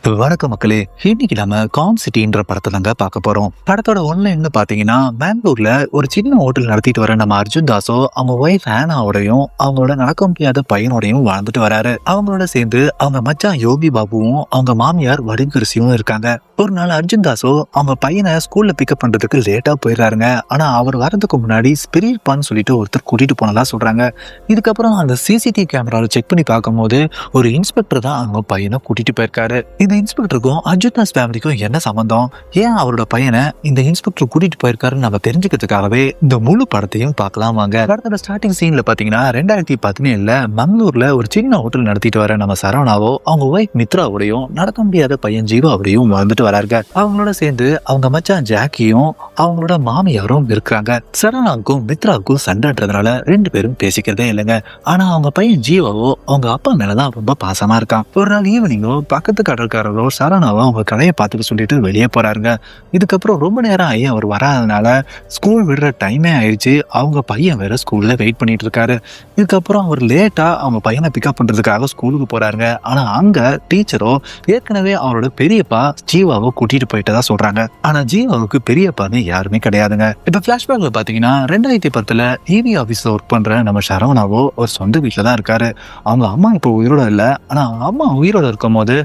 வணக்கம் மக்களே. இன்னைக்கு நம்ம காம் சிட்டின்ற படத்தை தாங்க பார்க்க போறோம். படத்தோட ஒன்லைன்னு பாத்தீங்கன்னா, பெங்களூர்ல ஒரு சின்ன ஹோட்டல் நடத்திட்டு வர நம்ம அர்ஜுன் தாஸோ அவங்க ஒய்ஃப் ஹேனாவோடையும் அவங்களோட நடக்க முடியாத பையனோடையும் வாழ்ந்துட்டு வராரு. அவங்களோட சேர்ந்து அவங்க மச்சான் யோகி பாபுவும் அவங்க மாமியார் வடிகரிசியும் இருக்காங்க. ஒரு நாள் அர்ஜுன் தாஸோ அவங்க பையனை ஸ்கூல்ல பிக்கப் பண்றதுக்கு லேட்டா போயிடுறாருங்க. ஆனா அவர் வரதுக்கு முன்னாடி ஸ்பிரிட்பான்னு சொல்லிட்டு ஒருத்தர் கூட்டிட்டு போனதா சொல்றாங்க. இதுக்கப்புறம் அந்த சிசிடிவி கேமராவை செக் பண்ணி பார்க்கும்போது ஒரு இன்ஸ்பெக்டர் தான் அவங்க பையனை கூட்டிட்டு போயிருக்காரு. இந்த இன்ஸ்பெக்டருக்கும் அர்ஜுன் தாஸ் ஃபேமிலிக்கும் என்ன சம்பந்தம், ஏன் அவரோட பையனை இந்த இன்ஸ்பெக்டர் கூட்டிட்டு போயிருக்காருன்னு நம்ம தெரிஞ்சுக்கிறதுக்காகவே இந்த முழு படத்தையும் பார்க்கலாம் வாங்க. படத்தோட ஸ்டார்டிங் சீன்ல பாத்தீங்கன்னா 2017 மங்களூர்ல ஒரு சின்ன ஹோட்டல் நடத்திட்டு வர நம்ம சரவணாவோ அவங்க ஒய்ஃப் மித்ராவோடையும் நடக்க முடியாத பையன் ஜீவாவோடையும் வந்துட்டு வராருங்க. அவங்களோட சேர்ந்து அவங்க மச்சான் ஜாக்கியும் அவங்களோட மாமியாரும் இருக்கிறாங்க. சரவணாவுக்கும் மித்ராவுக்கும் சண்டைன்றதுனால ரெண்டு பேரும் பேசிக்கிறதே இல்லைங்க. ஆனா அவங்க பையன் ஜீவாவோ அவங்க அப்பா மேலதான் ரொம்ப பாசமா இருக்கான். ஒரு நாள் ஈவினிங்கோ பக்கத்து கடற்காரரோ சரவணாவோ அவங்க கடையை பார்த்துக்க சொல்லிட்டு வெளியே போறாருங்க. இதுக்கப்புறம் ரொம்ப நேரம் ஆகி அவர் வராதனால ஸ்கூல் விடுற டைமே ஆயிடுச்சு. அவங்க பையன் வேற ஸ்கூல்ல வெயிட் பண்ணிட்டு இருக்காரு. இதுக்கப்புறம் அவர் லேட்டா அவங்க பையனை பிக்கப் பண்றதுக்காக ஸ்கூலுக்கு போறாருங்க. ஆனா அங்க டீச்சரோ ஏற்கனவே அவரோட பெரியப்பா ஜீவாவை கூட்டிட்டு போயிட்டதா சொல்றாங்க. ஆனா ஜீவாவுக்கு பெரியப்பான்னு யாருமே கிடையாதுங்க. இப்ப பிளாஷ்பேக்ல பாத்தீங்கன்னா 2010 இவி ஆபீஸ்ல ஒர்க் பண்ற நம்ம சரவணாவோ ஒரு சொந்த வீட்டுல தான் இருக்காரு. அவங்க அம்மா இப்போ உயிரோட இல்ல. ஆனா அம்மா உயிரோட இருக்கும் போது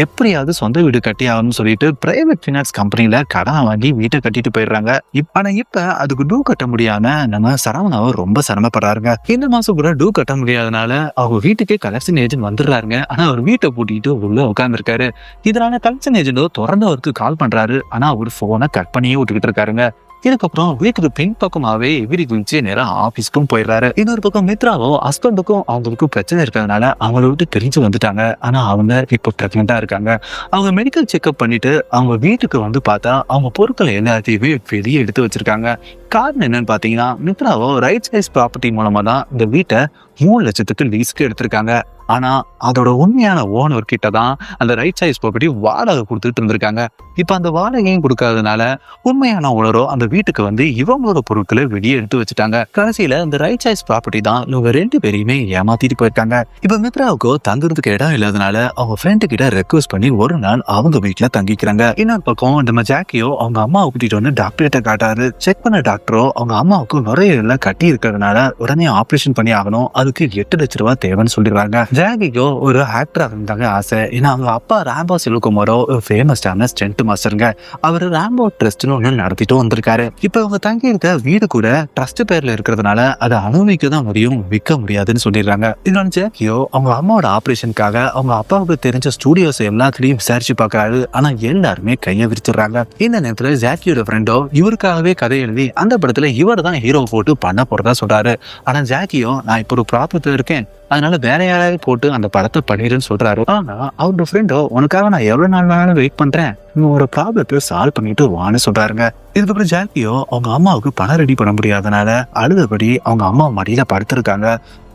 எப்படியாவது சொந்த வீடு கட்டி ஆகணும்னு சொல்லிட்டு பிரைவேட் பினான்ஸ் கம்பெனில கடனை வாங்கி வீட்டை கட்டிட்டு போயிடுறாங்க. ஆனா இப்ப அதுக்கு டூ கட்ட முடியாம நம்ம சரவணாவை ரொம்ப சிரமப்படுறாருங்க. இந்த மாசம் கூட டூ கட்ட முடியாதனால அவங்க வீட்டுக்கே கலெக்ஷன் ஏஜென்ட் வந்துடுறாருங்க. ஆனா அவர் வீட்டை பூட்டிட்டு உள்ள உட்கார்ந்து இருக்காரு. இதனால கலெக்ஷன் ஏஜென்டோ தொடர்ந்து அவருக்கு கால் பண்றாரு. ஆனா அவர் போனை கட் பண்ணியே விட்டுக்கிட்டு இருக்காருங்க. இதுக்கப்புறம் வீட்டுக்கு பின் பக்கமாவே எவிரி குளிச்சு நேரம் ஆபீஸ்க்கும் போயிடுறாரு. இன்னொரு பக்கம் மித்ராவோ ஹஸ்பண்டுக்கும் அவங்களுக்கும் பிரச்சனை இருக்கிறதுனால அவங்கள விட்டு பிரிஞ்சு வந்துட்டாங்க. ஆனா அவங்க இப்போ பிரெக்னெண்டா இருக்காங்க. அவங்க மெடிக்கல் செக்அப் பண்ணிட்டு அவங்க வீட்டுக்கு வந்து பார்த்தா அவங்க பொருட்களை எல்லாத்தையுமே வெளியே எடுத்து வச்சிருக்காங்க. காரணம் என்னன்னு பாத்தீங்கன்னா, மித்ராவோ ரைட் சைஸ் ப்ராப்பர்ட்டி மூலமா தான் இந்த வீட்டை 3 லட்சத்துக்கு லீஸ்க்கு எடுத்திருக்காங்க. ஆனா அதோட உண்மையான ஓனர் கிட்ட தான் அந்த ரைட் சைஸ் ப்ராப்பர்ட்டி வாடகை கொடுத்துட்டு இருந்திருக்காங்க. இப்ப அந்த வாடகையும் கொடுக்காதனால உண்மையான ஓனரோ அந்த வீட்டுக்கு வந்து இவங்களோட பொருட்களை வெளியே எடுத்து வச்சுட்டாங்க. கடைசியில இந்த ரைட் சைஸ் ப்ராப்பர்ட்டி தான் இவங்க 2 பேரையுமே ஏமாத்திட்டு போயிருக்காங்க. இப்ப மித்ராவுக்கோ தங்குறதுக்கு இடம் இல்லாதனால அவங்க ஃப்ரெண்டு கிட்ட ரெக்வஸ்ட் பண்ணி ஒரு நாள் அவங்க வீட்டுல தங்கிக்கிறாங்க. இன்னொரு பக்கம் நம்ம ஜாக்கியோ அவங்க அம்மாவை கூட்டிட்டு வந்து டாக்டர்கிட்ட காட்டாரு. செக் பண்ண டாக்டரோ அவங்க அம்மாவுக்கு நுரையீரல்ல கட்டி இருக்கிறதுனால உடனே ஆபரேஷன் பண்ணி ஆகணும், அதுக்கு 8 லட்சம் ரூபாய் தேவைன்னு சொல்லிடுறாங்க. ஜாக்கிக்கோ ஒரு ஆக்டரா இருந்தாங்க ஆசை. ஏன்னா அவங்க அப்பா ராம்போ சிலுக்குமாரோ ஒரு ஃபேமஸான ஸ்டென்ட் மாஸ்டருங்க. அவர் ராம்போ ட்ரஸ்ட்னு ஒண்ணு நடத்திட்டு வந்திருக்காரு. இப்ப அவங்க தங்கி இருக்க வீடு கூட ட்ரஸ்ட் பேர்ல இருக்கிறதுனால அதை அனுபவிக்க தான் முடியும், விற்க முடியாதுன்னு சொல்லிடுறாங்க. இதனால ஜாக்கியோ அவங்க அம்மாவோட ஆபரேஷனுக்காக அவங்க அப்பாவுக்கு தெரிஞ்ச ஸ்டூடியோஸ் எல்லாத்துலயும் விசாரிச்சு பாக்குறாரு. ஆனா எல்லாருமே கையை விரிச்சிடுறாங்க. இந்த நேரத்துல ஜாக்கியோட ஃப்ரெண்டோ இவருக்காகவே கதை எழுதி அந்த படத்துல இவர் தான் ஹீரோ போட்டு பண்ண போறதா சொல்றாரு. ஆனா ஜாக்கியோ நான் இப்போ ஒரு ப்ராப்ளத்துல இருக்கேன், அதனால வேற யாராவது போட்டு அந்த படத்தை பண்ணிடுன்னு சொல்றாரு. ஆனா அவரோட ஃப்ரெண்டோ உனக்காக நான் எவ்வளவு நாள் வேணாலும் வெயிட் பண்றேன், ஒரு ப்ராப்ளத்தை சால்வ் பண்ணிட்டு வான்னு சொல்றாருங்க. இதுக்கப்புறம் ஜாக்கியோ அவங்க அம்மாவுக்கு பணம் ரெடி பண்ண முடியாதனால அழுதபடி அவங்க அம்மா மடியில படுத்திருக்காங்க.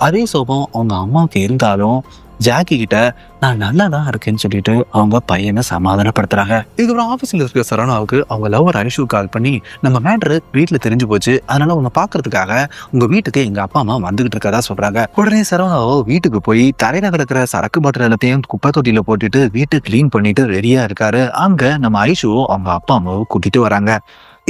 அதே சோபம் அவங்க அம்மாவுக்கு இருந்தாலும் ஜாக்கி கிட்ட நான் நல்லா தான் இருக்கேன்னு சொல்லிட்டு அவங்க பையனை சமாதானப்படுத்துறாங்க. இதுக்கப்புறம் ஆபீஸ்ல இருக்க சரவணாவுக்கு அவங்க லவர் ஐஷு கால் பண்ணி நம்ம மேட்ரு வீட்டுல தெரிஞ்சு போச்சு, அதனால உன்னை பாக்குறதுக்காக உங்க வீட்டுக்கு எங்க அப்பா அம்மா வந்துகிட்டு இருக்கதா சொல்றாங்க. உடனே சரவணாவோ வீட்டுக்கு போய் தரையில கிடக்கிற சரக்கு பாட்டில் எல்லாத்தையும் குப்பை தொட்டியில போட்டுட்டு வீட்டை கிளீன் பண்ணிட்டு ரெடியா இருக்காரு. அங்க நம்ம ஐஷுவோ அவங்க அப்பா அம்மாவோ கூட்டிட்டு வராங்க.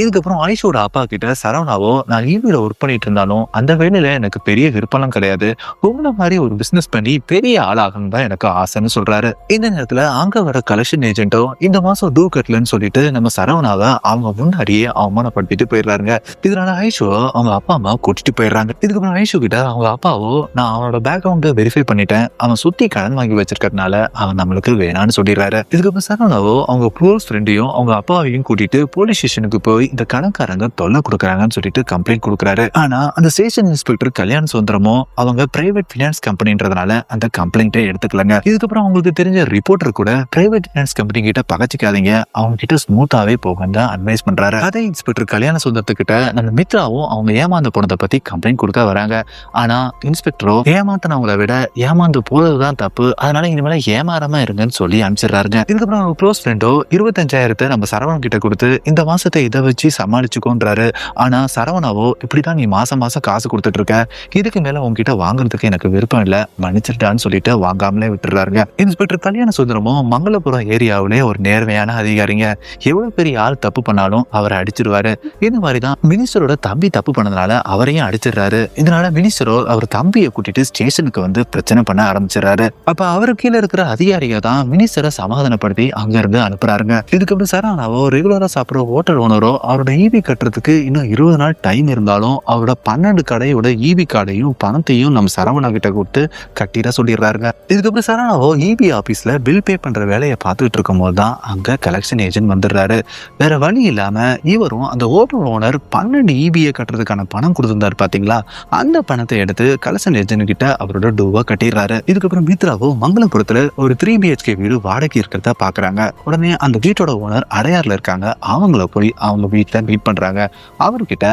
இதுக்கப்புறம் ஐஷோட அப்பா கிட்ட சரவணாவோ நான் ஈவில ஒர்க் பண்ணிட்டு இருந்தாலும் அந்த வேலையில எனக்கு பெரிய விருப்பம் கிடையாது, உங்களை மாதிரி ஒரு பிசினஸ் பண்ணி பெரிய ஆளாகணும் தான் எனக்கு ஆசைன்னு சொல்றாரு. இந்த நேரத்துல அங்க வர கலெக்ஷன் ஏஜென்ட்டோ இந்த மாசம் டூ கட்டலன்னு சொல்லிட்டு நம்ம சரவணாவை அவங்க முன்னாடியே அவமானப்படுத்திட்டு போயிடுறாருங்க. இதனால ஐஷோ அவங்க அப்பா அம்மா கூட்டிட்டு போயிடுறாங்க. இதுக்கப்புறம் ஐஷோ கிட்ட அவங்க அப்பாவோ நான் அவனோட பேக்ரவுண்டை வெரிஃபை பண்ணிட்டேன், அவன் சுத்தி கடன் வாங்கி வச்சிருக்கிறதுனால அவன் நம்மளுக்கு வேணான்னு சொல்லிடுறாரு. இதுக்கப்புறம் சரவணாவோ அவங்க க்ளோஸ் ஃப்ரெண்டையும் அவங்க அப்பாவையும் கூட்டிட்டு போலீஸ் ஸ்டேஷனுக்கு போய் இந்த கணக்காரங்க தொல்லை கொடுக்குறாங்கன்னு சொல்லிட்டு கம்ப்ளைண்ட் கொடுக்குறாரு. ஆனா அந்த ஸ்டேஷன் இன்ஸ்பெக்டர் கல்யாண சுந்தரமோ அவங்க பிரைவேட் பினான்ஸ் கம்பெனின்றதுனால அந்த கம்ப்ளைண்ட்டே எடுத்துக்கலங்க. இதுக்கப்புறம் அவங்களுக்கு தெரிஞ்ச ரிப்போர்ட்டர் கூட பிரைவேட் பினான்ஸ் கம்பெனி கிட்ட பகச்சிக்காதீங்க, அவங்க கிட்ட ஸ்மூத்தாவே போகன்னு தான் அட்வைஸ் பண்றாரு. அதே இன்ஸ்பெக்டர் கல்யாண சுந்தரத்துக்கிட்ட நம்ம மித்ராவும் அவங்க ஏமாந்து போனதை பத்தி கம்ப்ளைண்ட் கொடுக்க வராங்க. ஆனா இன்ஸ்பெக்டரோ ஏமாத்தினவங்களை விட ஏமாந்து போறதுதான் தப்பு, அதனால இனிமேல ஏமாறாம இருங்கன்னு சொல்லி அனுப்பிச்சிடுறாருங்க. இதுக்கப்புறம் அவங்க க்ளோஸ் ஃப்ரெண்டோ 25,000 நம்ம சரவணன் கிட்ட கொடுத்து இந்த மாசத்தை இதை வச்சு வச்சு சமாளிச்சுக்கோன்றாரு. ஆனா சரவணாவோ, இப்படிதான் நீ மாசம் மாசம் காசு கொடுத்துட்டு இருக்க, இதுக்கு மேல உங்ககிட்ட வாங்குறதுக்கு எனக்கு விருப்பம் இல்ல, மன்னிச்சிட்டான்னு சொல்லிட்டு வாங்காமலே விட்டுறாருங்க. இன்ஸ்பெக்டர் கல்யாண சுந்தரமும் மங்களபுரம் ஏரியாவிலே ஒரு நேர்மையான அதிகாரிங்க. எவ்வளவு பெரிய ஆள் தப்பு பண்ணாலும் அவரை அடிச்சிருவாரு. இந்த மாதிரிதான் மினிஸ்டரோட தம்பி தப்பு பண்ணதுனால அவரையும் அடிச்சிடுறாரு. இதனால மினிஸ்டரோ அவர் தம்பியை கூட்டிட்டு ஸ்டேஷனுக்கு வந்து பிரச்சனை பண்ண ஆரம்பிச்சிடறாரு. அப்ப அவரு கீழே இருக்கிற அதிகாரிகள் தான் மினிஸ்டரை சமாதானப்படுத்தி அங்க இருந்து அனுப்புறாருங்க. இதுக்கப்புறம் சரவணாவோ ரெகுலரா சாப்பிடுற ஹோட்டல் ஓனரோ அவரோட ஈபி கட்டுறதுக்கு இன்னும் 20 நாள் டைம் இருந்தாலும் அவரோட 12 கடையோட ஈபி கார்டையும் பணத்தையும் நம்ம சரவணா கிட்ட கொடுத்து கட்டிட சொல்லிடுறாருங்க. இதுக்கப்புறம் சரவணாவோ ஈபி ஆபீஸ்ல பில் பே பண்ற வேலையை பார்த்துட்டு இருக்கும் போது தான் அங்க கலெக்ஷன் ஏஜென்ட் வந்துடுறாரு. வேற வழி இல்லாம இவரும் அந்த ஹோட்டல் ஓனர் 12 ஈபியை கட்டுறதுக்கான பணம் கொடுத்திருந்தாரு பாத்தீங்களா, அந்த பணத்தை எடுத்து கலெக்ஷன் ஏஜென்ட் கிட்ட அவரோட டூவா கட்டிடுறாரு. இதுக்கப்புறம் மித்ராவோ மங்களபுரத்துல ஒரு 3 BHK வீடு வாடகை இருக்கிறத பாக்குறாங்க. உடனே அந்த வீட்டோட ஓனர் அடையாறுல இருக்காங்க. அவங்கள போய் அவங்க வீட்டுல மீட் பண்றாங்க. அவர்கிட்ட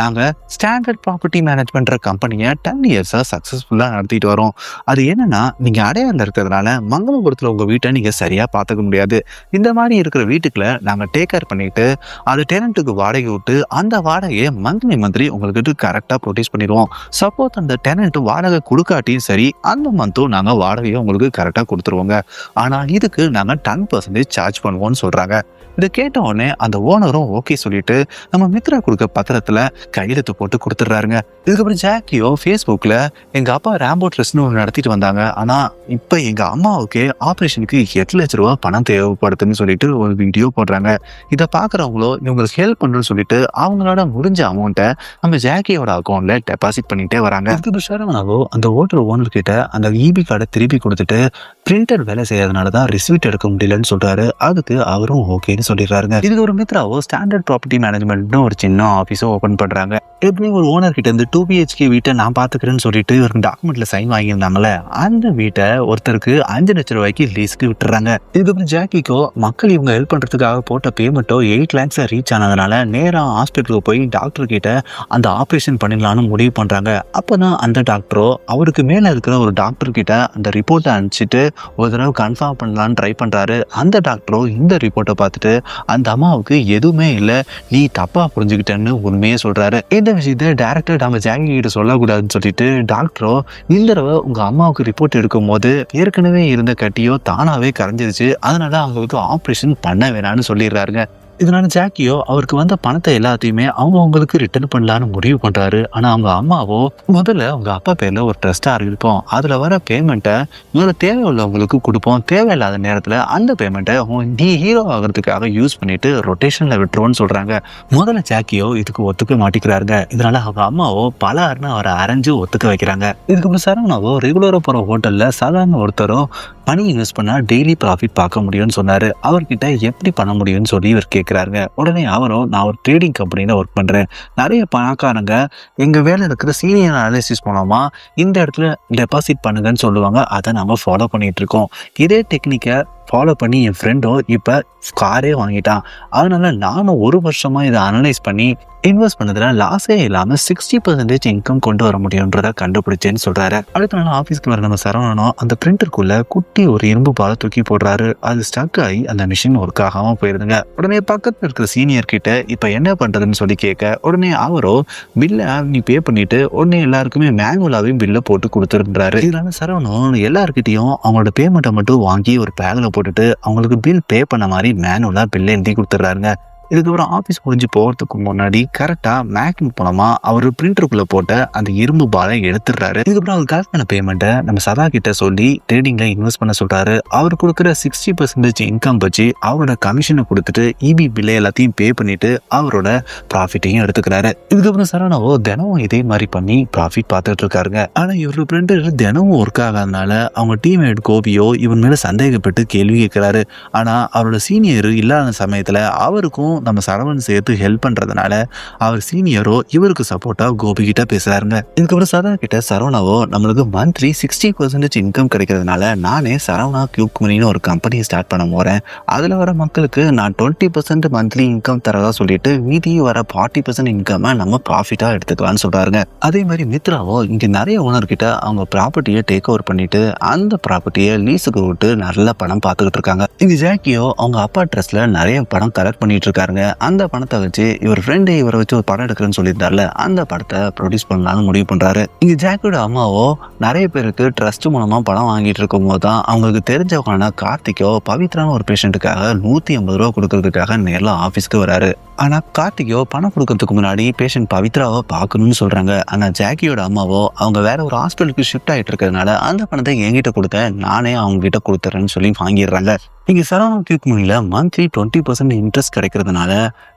நாங்க ஸ்டாண்டர்ட் ப்ராப்பர்ட்டி மேனேஜ்மெண்ட் கம்பெனியை 10 இயர்ஸா சக்சஸ்ஃபுல்லா நடத்திட்டு வரோம். அது என்னன்னா, நீங்க அடையாறுல இருக்கிறதுனால மங்களபுரத்துல உங்க வீட்டை நீங்க சரியா பாத்துக்க முடியாது. இந்த மாதிரி இருக்கிற வீட்டுக்குள்ள நாங்க டேக் கேர் பண்ணிட்டு அது டெனண்ட்டுக்கு வாடகை விட்டு அந்த வாடகையை மந்த்லி உங்களுக்கு கரெக்டா ப்ரொடியூஸ் பண்ணிடுவோம். சப்போஸ் அந்த டெனண்ட் வாடகை கொடுக்காட்டியும் சரி, அந்த மந்த்தும் நாங்க வாடகையை உங்களுக்கு கரெக்டா கொடுத்துருவோங்க. ஆனா இதுக்கு நாங்க 10% சார்ஜ் பண்ணுவோம்னு சொல்றாங்க. இதை கேட்ட உடனே அந்த ஓனரும் ஓகே சொல்லிட்டு நம்ம மித்ரா கொடுக்க பத்திரத்துல கையெழுத்து போட்டு கொடுத்துட்றாருங்க. இதுக்கப்புறம் ஜாக்கியோ ஃபேஸ்புக்ல எங்க அப்பா ரேம்போ ட்ரெஸ்ட்னு ஒன்று நடத்திட்டு வந்தாங்க, ஆனா இப்ப எங்க அம்மாவுக்கு ஆபரேஷனுக்கு 8 லட்ச ரூபா பணம் தேவைப்படுதுன்னு சொல்லிட்டு ஒரு வீடியோ போடுறாங்க. இதை பாக்குறவங்களோ இவங்களுக்கு ஹெல்ப் பண்றோம்னு சொல்லிட்டு அவங்களோட முடிஞ்ச அமௌண்ட்டை நம்ம ஜாக்கியோட அக்கௌண்ட்ல டெபாசிட் பண்ணிட்டே வராங்க. அதுக்கு சரவணாவோ அந்த ஹோட்டல் ஓனர் கிட்ட அந்த ஈபி கார்டை திருப்பி கொடுத்துட்டு பிரிண்டர் வேலை செய்யறதுனாலதான் ரிசீட் எடுக்க முடியலன்னு சொல்றாரு. அதுக்கு அவரும் ஓகேன்னு சொல்லிடுறாருங்க. இதுக்கு ஒரு மித்ராவோ ஸ்டாண்டர்ட் ப்ராப்பர்ட்டி மேனேஜ்மெண்ட்னு ஒரு சின்ன ஆஃபீஸும் ஓபன் பண்றாங்க. எப்படி ஒரு ஓனர் கிட்ட இருந்து 2 BHK வீட்டை நான் பாத்துக்கிறேன்னு சொல்லிட்டு ஒரு டாக்குமெண்ட்ல சைன் வாங்கியிருந்தாங்கல்ல, அந்த வீட்டை ஒருத்தருக்கு 5 லட்சம் ரூபாய்க்கு லீஸ்க்கு விட்டுறாங்க. இதுக்கப்புறம் ஜாக்கிக்கோ மக்கள் இவங்க ஹெல்ப் பண்றதுக்காக போட்ட பேமெண்ட்டோ 8 lakhs ரீச் ஆனதுனால நேரா ஹாஸ்பிட்டலுக்கு போய் டாக்டர் கிட்ட அந்த ஆபரேஷன் பண்ணிடலாம்னு முடிவு பண்றாங்க. அப்பதான் அந்த டாக்டரோ அவருக்கு மேல இருக்கிற ஒரு டாக்டர் கிட்ட அந்த ரிப்போர்ட்டை அனுப்பிச்சிட்டு ஒரு தடவை கன்ஃபார்ம் பண்ணலான்னு ட்ரை பண்றாரு. அந்த டாக்டரோ இந்த ரிப்போர்ட்டை பார்த்துட்டு அந்த அம்மாவுக்கு எதுவுமே இல்லை, நீ தப்பா புரிஞ்சுக்கிட்டேன்னு உண்மையே சொல்றாரு. இந்த விஷயத்த டைரக்டா நம்ம ஜாங்கி கிட்ட சொல்லக்கூடாதுன்னு சொல்லிட்டு டாக்டரோ இந்த தடவை உங்க அம்மாவுக்கு ரிப்போர்ட் எடுக்கும் போது ஏற்கனவே இருந்த கட்டியோ தானாவே கரைஞ்சிருச்சு, அதனால அவங்களுக்கு ஆப்ரேஷன் பண்ண வேணாம்னு சொல்லிடுறாருங்க. இதனால ஜாக்கியோ அவருக்கு வந்த பணத்தை எல்லாத்தையுமே அவங்களுக்கு ரிட்டர்ன் பண்ணலான்னு முடிவு பண்றாரு. ஆனா அவங்க அம்மாவோ முதல்ல அவங்க அப்பா பேர்ல ஒரு ட்ரஸ்ட் ஆரம்பிப்போம், அதுல வர பேமெண்ட்டை முதல்ல தேவையுள்ளவங்களுக்கு கொடுப்போம், தேவையில்லாத நேரத்துல அந்த பேமெண்ட்டை நீ ஹீரோ ஆகிறதுக்காக யூஸ் பண்ணிட்டு ரொட்டேஷன்ல விட்டுருவோன்னு சொல்றாங்க. முதல்ல ஜாக்கியோ இதுக்கு ஒத்துக்க மாட்டிக்கிறாருங்க. இதனால அவங்க அம்மாவோ பலர்னு அவரை அரைஞ்சு ஒத்துக்க வைக்கிறாங்க. இதுக்கப்புறம் சரவணாவோ ரெகுலரா போற ஹோட்டல்ல சாதாரண ஒருத்தரும் மணி இன்வெஸ்ட் பண்ணா டெய்லி ப்ராஃபிட் பார்க்க முடியும்னு சொன்னாரு. அவர்கிட்ட எப்படி பண்ண முடியும்னு சொல்லி இவர் கேட்கிறாருங்க. உடனே அவரும் நான் ஒரு ட்ரேடிங் கம்பெனியில ஒர்க் பண்றேன், நிறைய பணக்காரங்க எங்க வேலை இருக்கிற சீனியர் அனாலிசிஸ் மூலமா இந்த இடத்துல டெபாசிட் பண்ணுங்கன்னு சொல்லுவாங்க, அதை நாம ஃபாலோ பண்ணிட்டு இருக்கோம். இதே டெக்னிக்கை ஃபாலோ பண்ணி என் ஃப்ரெண்டும் இப்போ காரே வாங்கிட்டான், அதனால நானும் 1 வருஷமா இதை அனலைஸ் பண்ணி இன்வெஸ்ட் பண்ணதுல லாஸே இல்லாம 60% இன்கம் கொண்டு வர முடியும்ன்றத கண்டுபிடிச்சேன்னு சொல்றாரு. அடுத்த நாள் ஆஃபீஸ்க்கு வர நம்ம சரவணனும் அந்த பிரிண்டருக்குள்ள குட்டி ஒரு இரும்பு பாலை தூக்கி போடுறாரு. அது ஸ்டக் ஆகி அந்த மிஷின் ஒர்க் ஆகாம போயிருதுங்க. உடனே பக்கத்துல இருக்கிற சீனியர் கிட்ட இப்ப என்ன பண்றதுன்னு சொல்லி கேட்க, உடனே அவரோ பில்ல நீ பே பண்ணிட்டு உடனே எல்லாருக்குமே மேனுவலாவே பில்ல போட்டு கொடுத்துருன்றாரு. இதனால சரவணன் எல்லாருக்கிட்டையும் அவங்களோட பேமெண்ட்டை மட்டும் வாங்கி ஒரு பேக்ல போட்டுட்டு அவங்களுக்கு பில் பே பண்ண மாதிரி மேனுவலா பில்ல எழுதி கொடுத்துட்றாருங்க. இதுக்கப்புறம் ஆஃபீஸ் முடிஞ்சு போகிறதுக்கு முன்னாடி கரெக்டாக மேக்னிக் மூலமா அவர் பிரிண்டருக்குள்ளே போட்ட அந்த இரும்பு பாலை எடுத்துடுறாரு. இதுக்கப்புறம் அவர் கலெக்ட் பண்ண பேமெண்ட்டை நம்ம சதா கிட்ட சொல்லி ட்ரேடிங்ல இன்வெஸ்ட் பண்ண சொல்றாரு. அவர் கொடுக்குற 60% இன்கம் வச்சு அவரோட கமிஷனை கொடுத்துட்டு இபி பில்லை எல்லாத்தையும் பே பண்ணிட்டு அவரோட ப்ராஃபிட்டையும் எடுத்துக்கிறாரு. இதுக்கப்புறம் சரவணாவோ தினமும் இதே மாதிரி பண்ணி ப்ராஃபிட் பார்த்துட்டு இருக்காருங்க. ஆனால் இவரோட பிரிண்டர் தினமும் ஒர்க் ஆகாதனால அவங்க டீம்மேட் கோபியோ இவன் மேல சந்தேகப்பட்டு கேள்வி கேட்கிறாரு. ஆனால் அவரோட சீனியர் இல்லாத சமயத்தில் அவருக்கும் நம்ம சரவணன் சேர்த்து ஹெல்ப் பண்றதுனால அவர் சீனியரோ இவருக்கு சப்போர்ட்டா கோபி கிட்ட பேசுறாருங்க. இதுக்கப்புறம் சரவணா கிட்ட சரவணாவோ நம்மளுக்கு மந்த்லி 60% இன்கம் கிடைக்கிறதுனால நானே சரவணா கியூப் கம்பெனின்னு ஒரு கம்பெனியை ஸ்டார்ட் பண்ண போறேன், அதுல வர மக்களுக்கு நான் 20% மந்த்லி இன்கம் தரதா சொல்லிட்டு மீதி வர 40% இன்கம் நம்ம ப்ராஃபிட்டா எடுத்துக்கலாம்னு சொல்றாருங்க. அதே மாதிரி மித்ராவோ இங்க நிறைய ஓனர் கிட்ட அவங்க ப்ராப்பர்ட்டியை டேக் ஓவர் பண்ணிட்டு அந்த ப்ராப்பர்ட்டியை லீஸுக்கு விட்டு நல்ல பணம் பார்த்துக்கிட்டு இருக்காங்க. இங்க ஜாக்கியோ அவங்க அப்பா ட்ரெஸ்ல நிறைய பணம் கலெக்ட் பண்ணிட்டு இருக்காரு. இருக்காருங்க. அந்த பணத்தை வச்சு இவர் ஃப்ரெண்டு இவரை வச்சு ஒரு படம் எடுக்கிறேன்னு சொல்லியிருந்தாருல, அந்த படத்தை ப்ரொடியூஸ் பண்ணலாம்னு முடிவு பண்றாரு. இங்க ஜாக்கியோட அம்மாவோ நிறைய பேருக்கு ட்ரஸ்ட் மூலமா பணம் வாங்கிட்டு இருக்கும் போது தான் அவங்களுக்கு தெரிஞ்சவங்களான கார்த்திக்கோ பவித்ரான ஒரு பேஷண்ட்டுக்காக 150 ரூபா கொடுக்கறதுக்காக நேரில் ஆஃபீஸ்க்கு வராரு. ஆனா கார்த்திகோ பணம் கொடுக்கறதுக்கு முன்னாடி பேஷண்ட் பவித்ராவை பார்க்கணும்னு சொல்றாங்க. ஆனா ஜாக்கியோட அம்மாவோ அவங்க வேற ஒரு ஹாஸ்பிட்டலுக்கு ஷிஃப்ட் ஆயிட்டு இருக்கிறதுனால அந்த பணத்தை என்கிட்ட கொடுத்த நானே அவங்க கிட்ட கொடுத்துறேன்னு சொல்லி வாங்கிடுறாங்க. இங்க சரவணன் கியூக் மணில மந்த்லி 20% இன்ட்ரெஸ்ட் கிடைக்கிறதுனால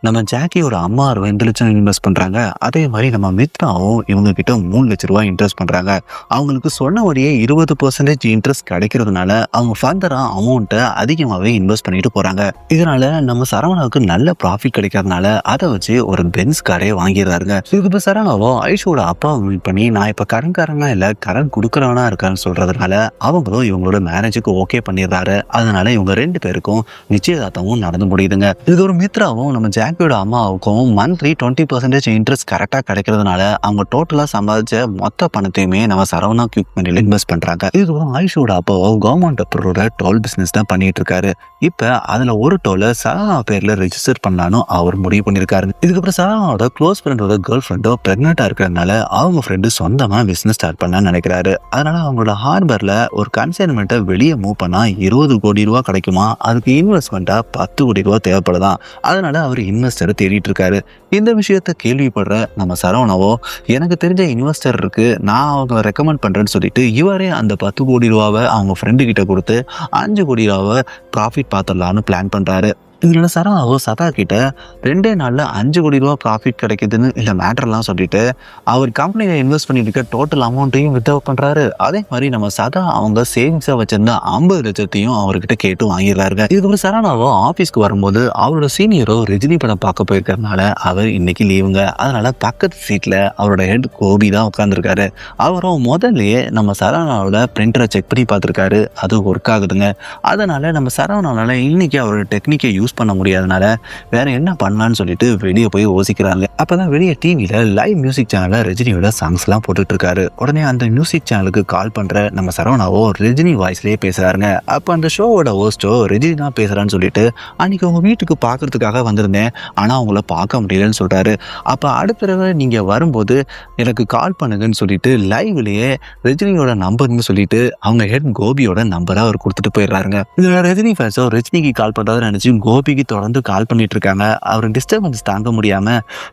நம்ம ஜாக்கியோட அம்மா 2 லட்சம் இன்வெஸ்ட் பண்றாங்க. அதே மாதிரி நம்ம மித்ராவும் இவங்க கிட்ட 3 லட்ச ரூபாய் இன்ட்ரெஸ்ட் பண்றாங்க. அவங்களுக்கு சொன்னபடியே 20% இன்ட்ரெஸ்ட் கிடைக்கிறதுனால அவங்க ஃபர்தரா அமௌண்ட்டை அதிகமாகவே இன்வெஸ்ட் பண்ணிட்டு போறாங்க. இதனால நம்ம சரவணாவுக்கு நல்ல ப்ராஃபிட் கிடைக்கிறதுனால அதை வச்சு ஒரு பென்ஸ் காரே வாங்கிடுறாருங்க. இதுக்கு இப்ப சரவணாவோ ஐஷோட அப்பாவை மீட் பண்ணி நான் இப்ப கடன்காரனா இல்ல கடன் கொடுக்கறவனா இருக்கான்னு சொல்றதுனால அவங்களும் இவங்களோட மேரேஜுக்கு ஓகே பண்ணிடுறாரு. அதனால இவங்க 2 பேருக்கும் நிச்சயதார்த்தமும் நடந்து முடியுதுங்க. இது ஒரு மித்ராவும் நம்ம ஜாக்கியோட அம்மாவுக்கும் மந்த்லி 20% இன்ட்ரெஸ்ட் கரெக்டா கிடைக்கிறதுனால அவங்க டோட்டலா சம்பாதிச்ச மொத்த பணத்தையுமே நம்ம சரவணா கியூக் மணில இன்வெஸ்ட் பண்றாங்க. இதுக்கப்புறம் ஆயுஷோட அப்பாவோ கவர்மெண்ட் அப்ரூவோட டோல் பிசினஸ் தான் பண்ணிட்டு இருக்காரு. இப்ப அதுல ஒரு டோலை சரவணா பேர்ல ரெஜிஸ்டர் பண்ணலான்னு அவர் முடிவு பண்ணிருக்காரு. இதுக்கப்புறம் சரவணாவோட க்ளோஸ் ஃப்ரெண்டோட கேர்ள் ஃப்ரெண்டோ பிரெக்னெண்டா இருக்கிறதுனால அவங்க ஃப்ரெண்டு சொந்தமா பிசினஸ் ஸ்டார்ட் பண்ணலாம்னு நினைக்கிறாரு. அதனால அவங்களோட ஹார்பர்ல ஒரு கன்சைன்மெண்ட்டை வெளியே மூவ் பண்ணா 20 கோடி ரூபாய் கிடைக்குமா, அதுக்கு இன்வெஸ்ட்மெண்டா 10 கோடி ரூபாய் தேவைப்படுதான். அதனால அவர் இன்வெஸ்டரை தேடிட்டு இருக்காரு. இந்த விஷயத்த கேள்விப்படுற நம்ம சரவணாவோ எனக்கு தெரிஞ்ச இன்வெஸ்டர் இருக்கு, நான் அவங்க ரெக்கமெண்ட் பண்றேன்னு சொல்லிட்டு இவரே அந்த 10 கோடி ரூபாவை அவங்க ஃப்ரெண்டு கிட்ட கொடுத்து 5 கோடி ரூபாவை ப்ராஃபிட் பார்த்துடலான்னு பிளான் பண்றாரு. இதனால சரவணாவோ சதா கிட்ட 2 நாள்ல 5 கோடி ரூபாய் ப்ராஃபிட் கிடைக்குதுன்னு இல்ல மேட்டர்லாம் சொல்லிட்டு அவர் கம்பெனியில இன்வெஸ்ட் பண்ணிட்டு டோட்டல் அமௌண்ட்டையும் வித்ட்ரா பண்றாரு. அதே மாதிரி நம்ம சதா அவங்க சேவிங்ஸா வச்சிருந்த 50 லட்சத்தையும் அவர்கிட்ட கேட்டு வாங்கிடுறாருங்க. இதுக்கப்புறம் சரவணாவோ ஆபீஸ்க்கு வரும்போது அவரோட சீனியரோ ரஜினி படம் பார்க்க போயிருக்கிறதுனால அவர் இன்னைக்கு லீவுங்க. அதனால பக்கத்து சீட்ல அவரோட ஹெட் கோபி தான் உட்காந்துருக்காரு. அவரும் முதல்லயே நம்ம சரவணாவோட பிரிண்டரை செக் பண்ணி பார்த்துருக்காரு. அது ஒர்க் ஆகுதுங்க. அதனால நம்ம சரவணாவால இன்னைக்கு அவரோட டெக்னிக்கை யூஸ் பண்ண முடியாதனால வேற என்ன பண்ணலான்னு சொல்லிட்டு வெளியே போய் யோசிக்கிறாங்க. அப்பதான் வெளியே டிவியில லைவ் மியூசிக் சேனல்ல ரஜினியோட சாங்ஸ் எல்லாம் போட்டுட்டு இருக்காரு. உடனே அந்த மியூசிக் சேனலுக்கு கால் பண்ற நம்ம சரவணாவோ ரஜினி வாய்ஸ்லயே பேசுறாருங்க. அப்ப அந்த ஷோவோட ஹோஸ்டோ ரஜினி தான் பேசுறான்னு சொல்லிட்டு அன்னைக்கு உங்க வீட்டுக்கு பாக்குறதுக்காக வந்திருந்தேன், ஆனா அவங்கள பார்க்க முடியலன்னு சொல்றாரு. அப்ப அடுத்த தடவை நீங்க வரும்போது எனக்கு கால் பண்ணுங்கன்னு சொல்லிட்டு லைவ்லயே ரஜினியோட நம்பர்னு சொல்லிட்டு அவங்க ஹெட் கோபியோட நம்பரை அவர் கொடுத்துட்டு போயிடுறாருங்க. இதுல ரஜினி ஃபேன்ஸோ ரஜினிக்கு கால் பண்றதை நினைச்சு கோபிக்கு தொடர்ந்து கால் பண்ணிட்டு இருக்காங்க. அவர் டிஸ்டர்பன்ஸ் தாங்க முடியாம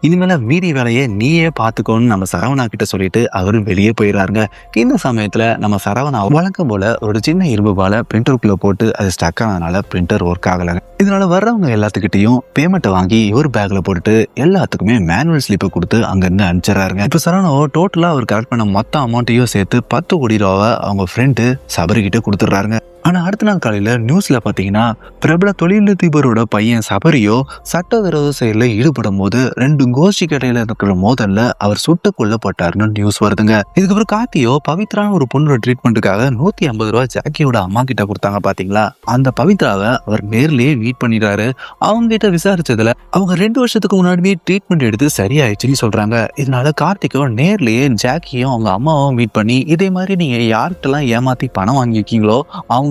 இனிமேல மீதி வேலையை நீயே பாத்துக்கோன்னு நம்ம சரவணா கிட்ட சொல்லிட்டு அவரு வெளியே போயிடுறாருங்க. இந்த சமயத்துல நம்ம சரவணா வழக்கம் போல ஒரு சின்ன இரும்பு பால பிரிண்டருக்குள்ள போட்டு அது ஸ்டக் ஆனதுனால பிரிண்டர் ஒர்க் ஆகலைங்க. இதனால வர்றவங்க எல்லாத்துக்கிட்டையும் பேமெண்ட்டை வாங்கி ஒரு பேக்ல போட்டுட்டு எல்லாத்துக்குமே மேனுவல் ஸ்லிப்பை கொடுத்து அங்கிருந்து அனுப்பிச்சிடறாருங்க. இப்ப சரவணாவோ டோட்டலா அவர் கலெக்ட் பண்ண மொத்த அமௌண்ட்டையும் சேர்த்து 10 கோடி ரூபாவை அவங்க ஃப்ரெண்டு சபரிகிட்ட கொடுத்துட்றாருங்க. ஆனா அடுத்த நாள் காலையில நியூஸ்ல பாத்தீங்கன்னா பிரபல தொழிலதிபரோட பையன் சபரியோ சட்டவிரோத செயல ஈடுபடும் போது 2 கோஷ்டி கடையில இருக்கிற மோதல்ல அவர் சுட்டு கொல்லப்பட்டாருன்னு நியூஸ் வருதுங்க. இதுக்கப்புறம் கார்த்தியோ பவித்ரான ஒரு பொண்ணோட ட்ரீட்மெண்ட்டுக்காக 150 ரூபாய் ஜாக்கியோட அம்மா கிட்ட கொடுத்தாங்க பாத்தீங்களா. அந்த பவித்ராவை அவர் நேர்லயே மீட் பண்ணிடுறாரு. அவங்க கிட்ட விசாரிச்சதுல அவங்க 2 வருஷத்துக்கு முன்னாடியே ட்ரீட்மெண்ட் எடுத்து சரியாயிடுச்சுன்னு சொல்றாங்க. இதனால கார்த்திகோ நேர்லயே ஜாக்கியும் அவங்க அம்மாவும் மீட் பண்ணி இதே மாதிரி நீங்க யார்கிட்டலாம் ஏமாத்தி பணம் வாங்கிருக்கீங்களோ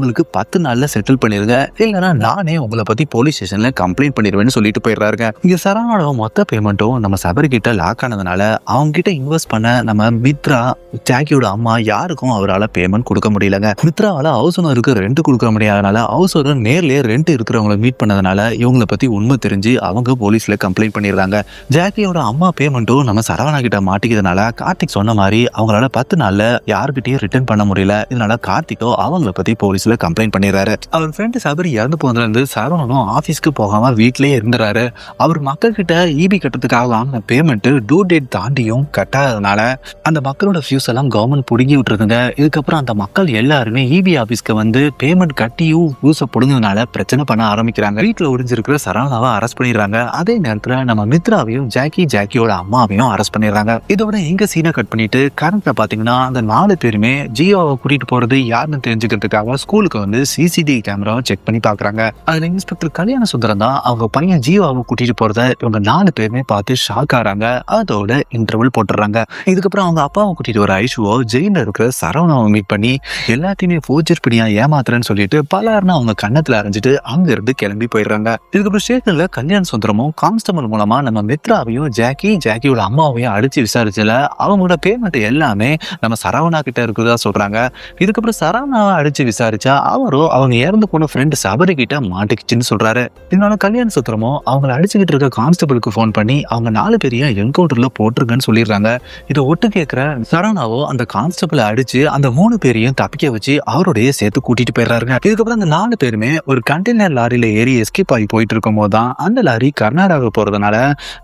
உங்களுக்கு 10 நாள்ல செட்டில் பண்ணிருங்க, இல்லைன்னா நானே உங்களை பத்தி போலீஸ் ஸ்டேஷன்ல கம்ப்ளைண்ட் பண்ணிடுவேன்னு சொல்லிட்டு போயிடுறாருங்க. இங்க சரவணோட மொத்த பேமெண்ட்டும் நம்ம சபரி கிட்ட லாக் ஆனதுனால அவங்க கிட்ட இன்வெஸ்ட் பண்ண நம்ம மித்ரா ஜாக்கியோட அம்மா யாருக்கும் அவரால் பேமெண்ட் கொடுக்க முடியலங்க. மித்ராவால ஹவுஸ் ஓனருக்கு ரெண்ட் கொடுக்க முடியாதனால ஹவுஸ் ஓனர் நேர்லயே ரெண்ட் இருக்கிறவங்களை மீட் பண்ணதுனால இவங்களை பத்தி உண்மை தெரிஞ்சு அவங்க போலீஸ்ல கம்ப்ளைண்ட் பண்ணிடுறாங்க. ஜாக்கியோட அம்மா பேமெண்ட்டும் நம்ம சரவணா கிட்ட மாட்டிக்கிறதுனால கார்த்திக் சொன்ன மாதிரி அவங்களால 10 நாள்ல யாருக்கிட்டையும் ரிட்டர்ன் பண்ண முடியல. இதனால கார்த்திகோ அவங்களை பத்தி போலீஸ்ல கம்ப்ளைண்ட் பண்ணிடுறாரு. அவர் ஃப்ரெண்ட் சபரி இறந்து போனதுல இருந்து சரவணனும் ஆபீஸ்க்கு போகாம வீட்லயே இருந்துறாரு. அவர் மக்கள் கிட்ட ஈபி கட்டுறதுக்காக வாங்கின பேமெண்ட் டியூ டேட் தாண்டியும் கட்டாததுனால அந்த மக்களோட ஃபியூஸ் எல்லாம் கவர்மெண்ட் புடுங்கி விட்டுருதுங்க. இதுக்கப்புறம் அந்த மக்கள் எல்லாருமே ஈபி ஆபீஸ்க்கு வந்து பேமெண்ட் கட்டியும் ஃபியூஸை புடுங்கினால பிரச்சனை பண்ண ஆரம்பிக்கிறாங்க. வீட்டுல ஒளிஞ்சிருக்கிற சரவணாவை அரெஸ்ட் பண்ணிடுறாங்க. அதே நேரத்துல நம்ம மித்ராவையும் ஜாக்கியோட அம்மாவையும் அரெஸ்ட் பண்ணிடுறாங்க. இதோட எங்க சீனை கட் பண்ணிட்டு கரண்ட்ல பாத்தீங்கன்னா அந்த 4 பேருமே ஜியோவை கூட்டிட்டு போறது யாருன்னு தெரிஞ்சுக்கிறதுக்காக ஸ்கூல் ஸ்கூலுக்கு வந்து சிசிடிவி கேமரா செக் பண்ணி பாக்குறாங்க. அதுல இன்ஸ்பெக்டர் கல்யாண சுந்தரம் தான் அவங்க பையன் ஜீவாவை கூட்டிட்டு போறத இவங்க 4 பேருமே பார்த்து ஷாக் ஆறாங்க. அதோட இன்டர்வல் போட்டுறாங்க. இதுக்கப்புறம் அவங்க அப்பாவை கூட்டிட்டு வர ஐஷுவோ ஜெயில இருக்கிற சரவணாவை மீட் பண்ணி எல்லாத்தையுமே போர்ஜர் பிடியா ஏமாத்துறேன்னு சொல்லிட்டு பலர்னு அவங்க கண்ணத்துல அரைஞ்சிட்டு அங்க இருந்து கிளம்பி போயிடுறாங்க. இதுக்கப்புறம் ஸ்டேஷன்ல கல்யாண சுந்தரமும் கான்ஸ்டபிள் மூலமா நம்ம மித்ராவையும் ஜாக்கியோட அம்மாவையும் அடிச்சு விசாரிச்சல அவங்களோட பேமெண்ட் எல்லாமே நம்ம சரவணா கிட்ட இருக்குதா சொல்றாங்க. இதுக்கப்புறம் சரவணாவை அடிச்சு விசாரிச்சா அவரும் அவங்க இறந்து போன ஃப்ரெண்ட் சபரி கிட்ட மாட்டிக்கிச்சுன்னு சொல்றாரு. இதனால கல்யாண சுந்தரமும் அவங்களை அடிச்சுக்கிட்டு இருக்க கான்ஸ்டபிளுக்கு போன் பண்ணி அவங்க 4 பேரையும் என்கவுண்டர்ல போட்டிருக்கன்னு சொல்லிடுறாங்க. இதை ஒட்டு கேட்கிற சரவணாவோ அந்த கான்ஸ்டபிளை அடிச்சு அந்த 3 பேரையும் தப்பிக்க வச்சு அவருடைய சேர்த்து கூட்டிட்டு போயிடுறாங்க. இதுக்கப்புறம் அந்த 4 பேருமே ஒரு கண்டெய்னர் லாரியில ஏறி எஸ்கேப் ஆகி போயிட்டு இருக்கும் போதுதான் அந்த லாரி கர்நாடகா போறதுனால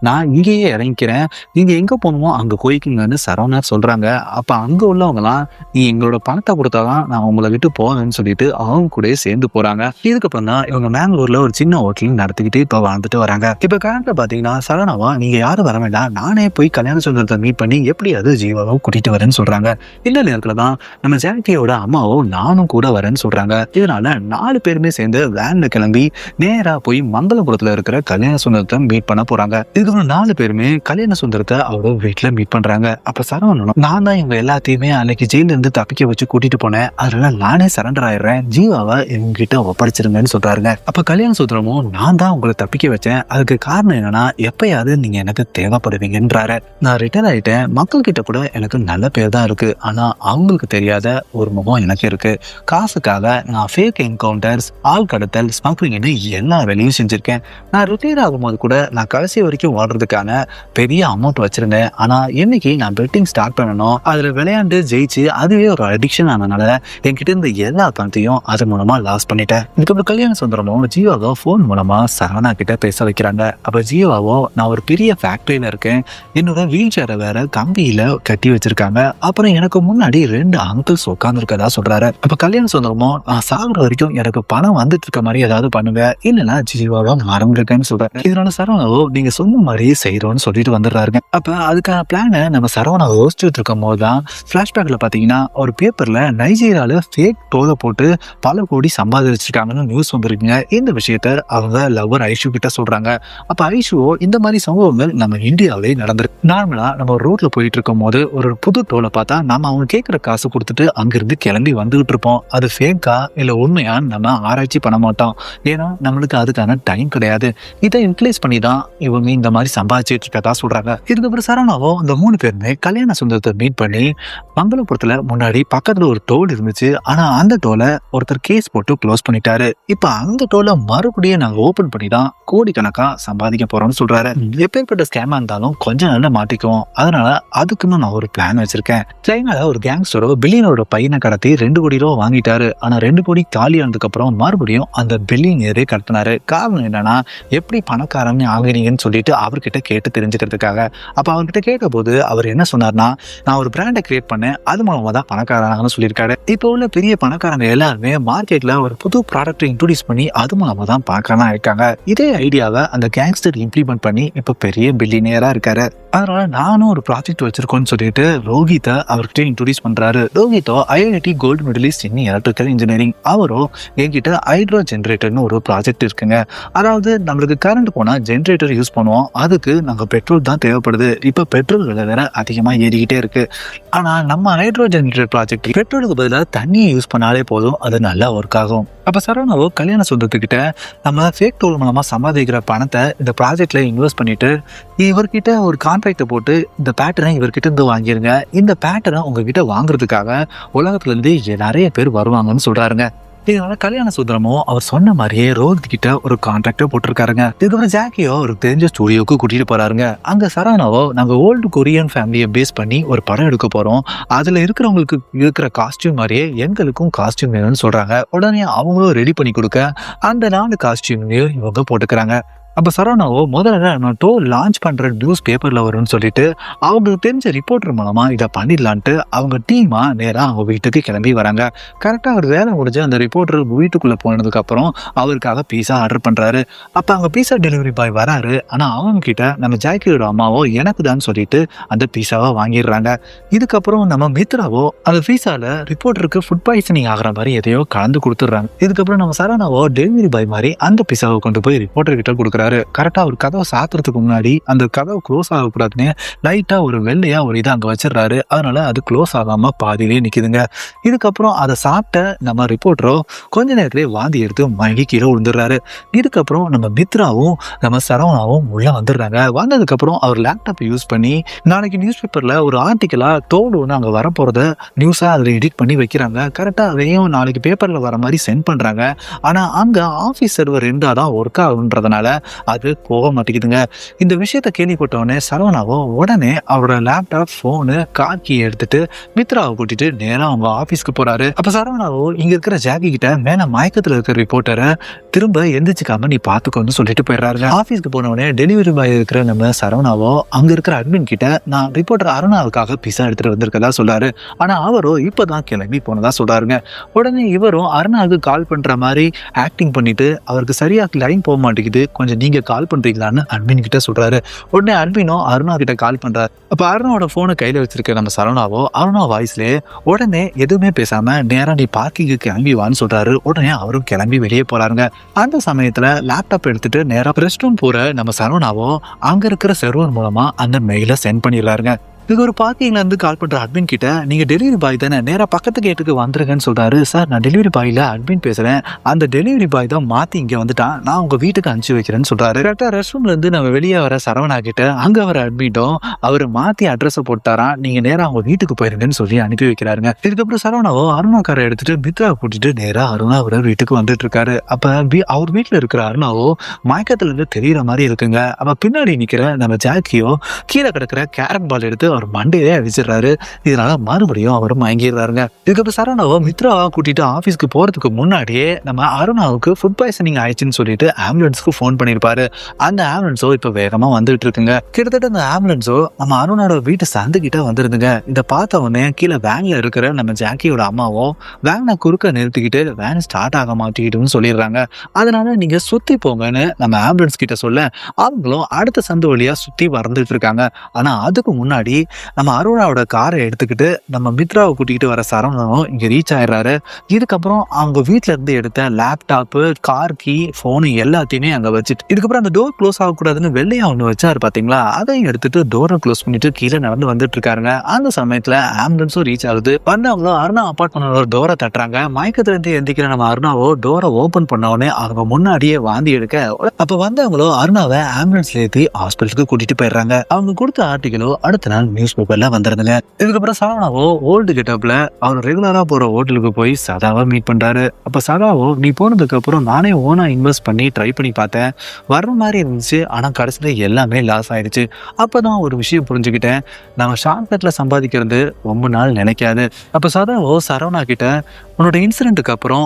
நான் இங்கேயே இறங்கிக்கிறேன், நீங்க எங்க போகணுமோ அங்க போய்க்குங்கன்னு சரவணா சொல்றாங்க. அப்ப அங்க உள்ளவங்கலாம் நீ எங்களோட பணத்தை கொடுத்தாதான் நான் உங்களை விட்டு போவேன்னு சொல்லிட்டு அவங்க கூட சேர்ந்து போறாங்க. இதுக்கப்புறம் தான் இவங்க மேங்களூர்ல ஒரு சின்ன ஹோட்டல் நடத்திக்கிட்டு இப்ப வாழ்ந்துட்டு வராங்க. இப்ப கரண்ட்ல பாத்தீங்கன்னா சரவணாவா நீங்க யாரும் வர வேண்டாம், நானே போய் கல்யாண சுந்தரத்தை மீட் பண்ணி எப்படியாவது ஜீவாவை கூட்டிட்டு வரேன்னு சொல்றாங்க. இந்த நேரத்துல தான் நம்ம ஜாக்கியோட அம்மாவோ நானும் கூட வரேன்னு சொல்றாங்க. இதனால 4 பேருமே சேர்ந்து வேன்ல கிளம்பி நேரா போய் மங்களபுரத்துல இருக்கிற கல்யாண சுந்தரத்தை மீட் பண்ண போறாங்க. இதுக்கப்புறம் 4 பேருமே கல்யாண சுந்தரத்தை அவரோட வீட்டுல மீட் பண்றாங்க. அப்ப சரவணனும் நான் தான் இவங்க எல்லாத்தையுமே அன்னைக்கு ஜெயில இருந்து தப்பிக்க வச்சு கூட்டிட்டு போனேன், அதனால நானே சரண்டர் ஆயிடுறேன், ஜீவாவை எங்கிட்ட ஒப்படைச்சிருங்கன்னு சொல்றாருங்க. அப்ப கல்யாண சுந்தரமும் நான் தான் உங்களை தப்பிக்க வச்சேன், அதுக்கு காரணம் என்னன்னா எப்பயாவது நீங்க எனக்கு தேவைப்படுவீங்கன்றாரு. நான் ரிட்டர்ன் ஆயிட்டேன், மக்கள் கிட்ட கூட எனக்கு நல்ல பேர் தான் இருக்கு, ஆனா அவங்களுக்கு தெரியாத ஒரு முகம் எனக்கு இருக்கு. காசுக்காக நான் ஃபேக் என்கவுண்டர்ஸ், ஆள் கடத்தல், ஸ்மக்லிங்னு எல்லா வேலையும் செஞ்சிருக்கேன். நான் ரிட்டையர் ஆகும்போது கூட நான் கடைசி வரைக்கும் ஓடுறதுக்கான பெரிய அமௌண்ட் வச்சிருந்தேன், ஆனா இன்னைக்கு நான் பெட்டிங் ஸ்டார்ட் பண்ணணும், அதுல விளையாண்டு ஜெயிச்சு அதுவே ஒரு அடிக்ஷன் ஆனதுனால என்கிட்ட இருந்த எல்லா பணத்தையும் அது மூலமா லாஸ் பண்ணிட்டேன். இதுக்கப்புறம் கல்யாண சுந்தரமும் ஜீவாவோ போன் மூலமா சரவணா கிட்ட பேச வைக்கிறாங்க. அப்ப ஜீவாவோ நான் ஒரு பெரிய ஃபேக்டரியில இருக்கேன், என்னோட வீல் சேரை வேற கம்பியில கட்டி வச்சிருக்காங்க, அப்புறம் எனக்கு முன்னாடி 2 அங்கிள்ஸ் உட்கார்ந்து இருக்கதா சொல்றாரு. அப்ப கல்யாண சுந்தரமும் நான் சாகுற வரைக்கும் எனக்கு பணம் வந்துட்டு இருக்க மாதிரி ஏதாவது பண்ணுவேன், இல்லைன்னா ஜீவாவோ மறந்துருக்கேன்னு சொல்றாரு. இதனால சரவணாவோ நீங்க சொன்ன மாதிரி செய்யறோம்னு சொல்லிட்டு வந்துடுறாருங்க. அப்ப அதுக்கான பிளான நம்ம சரவணாவை யோசிச்சுட்டு இருக்கும் போதுதான் பிளாஷ்பேக்ல பாத்தீங்கன்னா ஒரு பேப்பர்ல நைஜீரியால ஃபேக் டோலை போட்டு பல கோடி சம்பாதிச்சிருக்காங்கன்னு நியூஸ் வந்துருக்குங்க. இந்த விஷயத்த அவங்க லவ்வர் ஐஷு கிட்ட சொல்றாங்க. அப்ப ஐஷுவோ இந்த மாதிரி சம்பவங்கள் நம்ம இந்தியாவிலே நடந்திருக்கு. நார்மலா நம்ம ரோட்ல போயிட்டு இருக்கும் போது ஒரு புது டோலை பார்த்தா நம்ம அவங்க கேட்கிற காசு கொடுத்துட்டு அங்கிருந்து கிளம்பி வந்துகிட்டு இருப்போம். அது ஃபேக்கா இல்ல உண்மையான்னு நம்ம ஆராய்ச்சி பண்ண மாட்டோம், ஏன்னா நம்மளுக்கு அதுக்கான டைம் கிடையாது. இதை யூட்டிலைஸ் பண்ணி தான் இவங்க இந்த மாதிரி சம்பாதிச்சிட்டு இருக்கதா சொல்றாங்க. இதுக்கப்புறம் சரவணாவோ அந்த 3 பேருமே கல்யாண சுந்தரத்தை மீட் பண்ணி மங்களபுரத்துல முன்னாடி பக்கத்துல ஒரு டோல் இருந்துச்சு, ஆனா அந்த டோலை ஒருத்தர் கேஸ் போட்டு க்ளோஸ் பண்ணிட்டாரு. இப்ப அந்த டோலை மறுபடியும் நாங்க ஓபன் பண்ணி தான் கோடிக்கணக்கா சம்பாதிக்க போறோம்னு சொல்றாரு. எப்பேற்பட்ட ஸ்கேமா இருந்தாலும் கொஞ்ச நாள்ல மாட்டிக்குவோம், அதனால அதுக்குன்னு நான் ஒரு பிளான் வச்சிருக்கேன். சைனால ஒரு கேங்ஸ்டரோ பில்லியனரோட பையனை கடத்தி 2 கோடி ரூபா வாங்கிட்டாரு, ஆனா 2 கோடி காலி ஆனதுக்கு அப்புறம் மறுபடியும் அந்த பில்லியனரே கடத்தினாரு. காரணம் என்னன்னா எப்படி பணக்காரன்னு ஆகிறீங்கன்னு சொல்லிட்டு அவர்கிட்ட கேட்டு தெரிஞ்சுக்கிறதுக்காக. அப்ப அவர்கிட்ட கேட்ட போது அவர் என்ன சொன்னார்னா நான் ஒரு பிராண்டை கிரியேட் பண்ணேன், அது மூலமா தான் பணக்காரனாகனு சொல்லியிருக்காரு. இப்போ உள்ள பெரிய பணக்காரங்க எல்லாருமே மார்க்கெட்ல ஒரு புது ப்ராடக்ட் இன்ட்ரோடியூஸ் பண்ணி அது மூலமா தான் பணக்காரனா இருக்காங்க. இதே ஐடியாவை அந்த கேங்ஸ்டர் இம்ப்ளிமெண்ட் பண்ணி இப்ப பெரிய பில்லியனியரா இருக்காரு. அதனால நானும் ஒரு ப்ராஜெக்ட் வச்சிருக்கோன்னு சொல்லிட்டு ரோஹித்தை அவர்கிட்ட இன்ட்ரோடியூஸ் பண்றாரு. ரோஹித்தோ IIT gold medalist in electrical engineering, அவரோ என்கிட்ட ஹைட்ரோ ஜென்ரேட்டர்னு ஒரு ப்ராஜெக்ட் இருக்குங்க. அதாவது நம்மளுக்கு கரண்ட் போனா ஜென்ரேட்டர் யூஸ் பண்ணுவோம், அதுக்கு நாங்க பெட்ரோல் தான் தேவைப்படுது. இப்ப பெட்ரோல் விலை வேற அதிகமா ஏறிக்கிட்டே இருக்கு, ஆனா நம்ம ஹைட்ரோ ஜென்ரேட்டர் ப்ராஜெக்ட் பெட்ரோலுக்கு பதிலாக தண்ணியை யூஸ் பண்ணாலே போதும், அது நல்லா ஒர்க் ஆகும். அப்ப சரவணாவோ கல்யாண சொந்தத்துக்கிட்ட நம்ம ஃபேக் டோல் மூலமா சம்பாதிக்கிற பணத்தை இந்த ப்ராஜெக்ட்ல இன்வெஸ்ட் பண்ணிட்டு இவர்கிட்ட ஒரு கான்ட்ராக்டை போட்டு இந்த பேட்டர்னை இவர்கிட்ட இருந்து வாங்கிருங்க, இந்த பேட்டர்னை உங்ககிட்ட வாங்குறதுக்காக உலகத்துல இருந்து நிறைய பேர் வருவாங்கன்னு சொல்றாருங்க. இதனால கல்யாண சுந்தரமும் அவர் சொன்ன மாதிரியே ரோஹித் கிட்ட ஒரு கான்ட்ராக்டை போட்டிருக்காருங்க. இதுக்கப்புறம் ஜாக்கியோ ஒரு தெரிஞ்ச ஸ்டுடியோக்கு கூட்டிட்டு போறாருங்க. அங்க சரவணாவோ நாங்க ஓல்டு கொரியன் ஃபேமிலியை பேஸ் பண்ணி ஒரு படம் எடுக்க போறோம், அதுல இருக்கிறவங்களுக்கு இருக்கிற காஸ்டியூம் மாதிரியே எங்களுக்கும் காஸ்டியூம் வேணும்னு சொல்றாங்க. உடனே அவங்களும் ரெடி பண்ணி கொடுக்க அந்த 4 காஸ்டியூமையும் இவங்க போட்டுக்கிறாங்க. அப்ப சரவணாவோ முதல்ல நான் லான்ச் பண்ற நியூஸ் பேப்பர்ல வரும்னு சொல்லிட்டு அவங்களுக்கு தெரிஞ்ச ரிப்போர்ட்டர் மூலமா இதை பண்ணிடலான்ட்டு அவங்க டீமா நேரா அவங்க வீட்டுக்கு கிளம்பி வராங்க. கரெக்டா அவர் வேலை முடிஞ்சு அந்த ரிப்போர்ட்டர் வீட்டுக்குள்ள போனதுக்கு அப்புறம் அவருக்காக பீஸா ஆர்டர் பண்றாரு. அப்ப அங்க பீஸா டெலிவரி பாய் வராரு. ஆனா அவங்க கிட்ட நம்ம ஜாக்கியோட அம்மாவோ எனக்கு தான் சொல்லிட்டு அந்த பீஸாவை வாங்கிடுறாங்க. இதுக்கப்புறம் நம்ம மித்ராவோ அந்த பீஸால ரிப்போர்ட்டருக்கு ஃபுட் பாய்சனிங் ஆகிற மாதிரி எதையோ கலந்து கொடுத்துடுறாங்க. இதுக்கப்புறம் நம்ம சரவணாவோ டெலிவரி பாய் மாதிரி அந்த பீஸாவை கொண்டு போய் ரிப்போர்ட்டர் கிட்ட கொடுக்குறாரு. கரெக்டா ஒரு கதவை சாத்துறதுக்கு முன்னாடி அந்த கதவை க்ளோஸ் ஆகக்கூடாதுன்னு லைட்டா ஒரு வெள்ளையா ஒரு இதை அங்க வச்சிடறாரு. அதனால அது க்ளோஸ் ஆகாம பாதியிலே நிக்குதுங்க. இதுக்கப்புறம் அதை சாப்பிட்ட நம்ம ரிப்போர்ட்டரோ கொஞ்ச நேரத்திலே வாந்தி எடுத்து மயங்கி கீழே விழுந்துடுறாரு. இதுக்கப்புறம் நம்ம மித்ராவும் நம்ம சரவணாவும் உள்ள வந்துடுறாங்க. வந்ததுக்கு அப்புறம் அவர் லேப்டாப் யூஸ் பண்ணி நாளைக்கு நியூஸ் பேப்பர்ல ஒரு ஆர்டிக்கலா ஒன்று அங்க வரப்போறத நியூஸா அதுல எடிட் பண்ணி வைக்கிறாங்க. கரெக்டா அதையும் நாளைக்கு பேப்பர்ல வர மாதிரி சென்ட் பண்றாங்க. ஆனா அங்க ஆபீஸ் சர்வர் இருந்தாதான் ஒர்க் ஆகுன்றதுனால அது போக மாட்டேங்குதுங்க. இந்த விஷயத்த கேள்விப்பட்டவொடனே சரவணாவோ உடனே அவரோட லேப்டாப் போனு காக்கி எடுத்துட்டு மித்ராவை கூட்டிட்டு நேரா அவங்க ஆபீஸ்க்கு போறாரு. அப்ப சரவணாவோ இங்க இருக்கிற ஜாக்கி கிட்ட மேல மயக்கத்துல இருக்கிற ரிப்போர்ட்டரை திரும்ப எந்திரிச்சுக்காம நீ பாத்துக்கோன்னு சொல்லிட்டு போயிடுறாரு. ஆபீஸ்க்கு போனவொடனே டெலிவரி பாய் இருக்கிற நம்ம சரவணாவோ அங்க இருக்கிற அட்மின் கிட்ட நான் ரிப்போர்ட்டர் அருணாவுக்காக பிஸா எடுத்துட்டு வந்திருக்கதா சொல்றாரு. ஆனா அவரோ இப்பதான் கிளம்பி போனதா சொல்றாருங்க. உடனே இவரும் அருணாவுக்கு கால் பண்ற மாதிரி ஆக்டிங் பண்ணிட்டு அவருக்கு சரியா லைன் போக மாட்டேங்குது, கொஞ்சம் நீங்க கால் பண்றீங்களான்னு அட்மின் கிட்ட சொல்றாரு. உடனே அட்மினோ அருணா கிட்ட கால் பண்றாரு. அப்ப அருணாவோட போனை கையில வச்சிருக்க நம்ம சரவணாவோ அருணா வாய்ஸ்லயே உடனே எதுவுமே பேசாம நேரா நீ பார்க்கிங்கு கிளம்பி வான்னு சொல்றாரு. உடனே அவரும் கிளம்பி வெளியே போறாருங்க. அந்த சமயத்துல லேப்டாப் எடுத்துட்டு நேரா ரெஸ்ட் ரூம் போற நம்ம சரவணாவோ அங்க இருக்கிற சர்வர் மூலமா அந்த மெயிலை சென்ட் பண்ணிடுறாருங்க. இதுக்கு ஒரு பார்க்கிங்ல இருந்து கால் பண்ற அட்மின் கிட்ட நீங்க டெலிவரி பாய் தானே, நேரா பக்கத்து கேட்டுக்கு வந்துருங்கன்னு சொல்றாரு. சார் நான் டெலிவரி பாய்ல அட்மின் பேசுறேன், அந்த டெலிவரி பாய் தான் மாத்தி இங்க வந்துட்டான், நான் உங்க வீட்டுக்கு அனுப்பிச்சு வைக்கிறேன்னு சொல்றாரு. கரெக்டா ரெஸ்ட் ரூம்ல இருந்து நம்ம வெளியே வர சரவணா கிட்ட அங்க வர அட்மிட்டும் அவர் மாத்தி அட்ரஸ் போட்டாராம், நீங்க நேரா அவங்க வீட்டுக்கு போயிருங்கன்னு சொல்லி அனுப்பி வைக்கிறாருங்க. இதுக்கப்புறம் சரவணாவோ அருணா காரை எடுத்துட்டு மித்ரா கூட்டிட்டு நேரா அருணா அவர் வீட்டுக்கு வந்துட்டு இருக்காரு. அப்ப அவர் வீட்டுல இருக்கிற அருணாவோ மயக்கத்துல இருந்து தெரியற மாதிரி இருக்குங்க. அப்ப பின்னாடி நிக்கிற நம்ம ஜாக்கியோ கீழே கிடக்கிற கேரட் பால் எடுத்து அவர் மண்டையே அடிச்சிடறாரு. இதனால மறுபடியும் அவர் மயங்கிடுறாருங்க. இதுக்கப்புறம் சரவணாவோ மித்ராவா கூட்டிட்டு ஆபீஸ்க்கு போறதுக்கு முன்னாடியே நம்ம அருணாவுக்கு ஃபுட் பாய்சனிங் ஆயிடுச்சுன்னு சொல்லிட்டு ஆம்புலன்ஸ்க்கு போன் பண்ணிருப்பாரு. அந்த ஆம்புலன்ஸோ இப்ப வேகமா வந்துட்டு இருக்குங்க. கிட்டத்தட்ட அந்த ஆம்புலன்ஸோ நம்ம அருணோட வீட்டு சந்து கிட்ட வந்துருந்துங்க. இதை பார்த்த உடனே கீழே வேன்ல இருக்கிற நம்ம ஜாக்கியோட அம்மாவோ வேனை குறுக்க நிறுத்திக்கிட்டு வேன் ஸ்டார்ட் ஆக மாட்டேங்குதுன்னு சொல்லிடுறாங்க. அதனால நீங்க சுத்தி போங்கன்னு நம்ம ஆம்புலன்ஸ் கிட்ட சொல்ல அவங்களும் அடுத்த சந்து வழியா சுத்தி வந்துட்டு இருக்காங்க. ஆனா அதுக்கு முன்னாடி நம்ம அருணாவோட காரை எடுத்துக்கிட்டு நம்ம மித்ராவை கூட்டிகிட்டு வர சரவணனும் இங்க ரீச் ஆயிடுறாரு. இதுக்கப்புறம் அவங்க வீட்டுல இருந்து எடுத்த லேப்டாப்பு, கார் கீ, போனு எல்லாத்தையுமே அங்க வச்சுட்டு இதுக்கப்புறம் அந்த டோர் க்ளோஸ் ஆகக்கூடாதுன்னு வெள்ளையா ஒண்ணு வச்சாரு பாத்தீங்களா, அதையும் எடுத்துட்டு டோரை க்ளோஸ் பண்ணிட்டு கீழே நடந்து வந்துட்டு இருக்காருங்க. அந்த சமயத்துல ஆம்புலன்ஸும் ரீச் ஆகுது. வந்தவங்களும் அருணா அபார்ட்மெண்டோட டோரை தட்டுறாங்க. மயக்கத்துல இருந்து எந்திக்கிற நம்ம அருணாவோ டோரை ஓபன் பண்ண உடனே அவங்க முன்னாடியே வாந்தி எடுக்க அப்ப வந்தவங்களோ அருணாவை ஆம்புலன்ஸ்ல ஏற்றி ஹாஸ்பிட்டலுக்கு கூட்டிட்டு போயிடுறாங்க. அவங்க கொடுத்த ஆர்டிகளோ அடுத்த நாள் நியூஸ் பேப்பர்ல வந்துருந்துங்க. இதுக்கப்புறம் சரவணாவோ ஓல்டு கெட்டப்ல அவர் ரெகுலரா போற ஹோட்டலுக்கு போய் சதாவை மீட் பண்றாரு. அப்ப சதாவோ நீ போனதுக்கு அப்புறம் நானே ஓனா இன்வெஸ்ட் பண்ணி ட்ரை பண்ணி பார்த்தேன், வர்ற மாதிரி இருந்துச்சு, ஆனா கடைசியில எல்லாமே லாஸ் ஆயிடுச்சு. அப்பதான் ஒரு விஷயம் புரிஞ்சுக்கிட்டேன், நம்ம ஷார்ட்கட்ல சம்பாதிக்கிறது ரொம்ப நாள் நினைக்காது. அப்ப சதாவோ சரவணா கிட்ட உன்னோட இன்சிடென்ட்டுக்கு அப்புறம்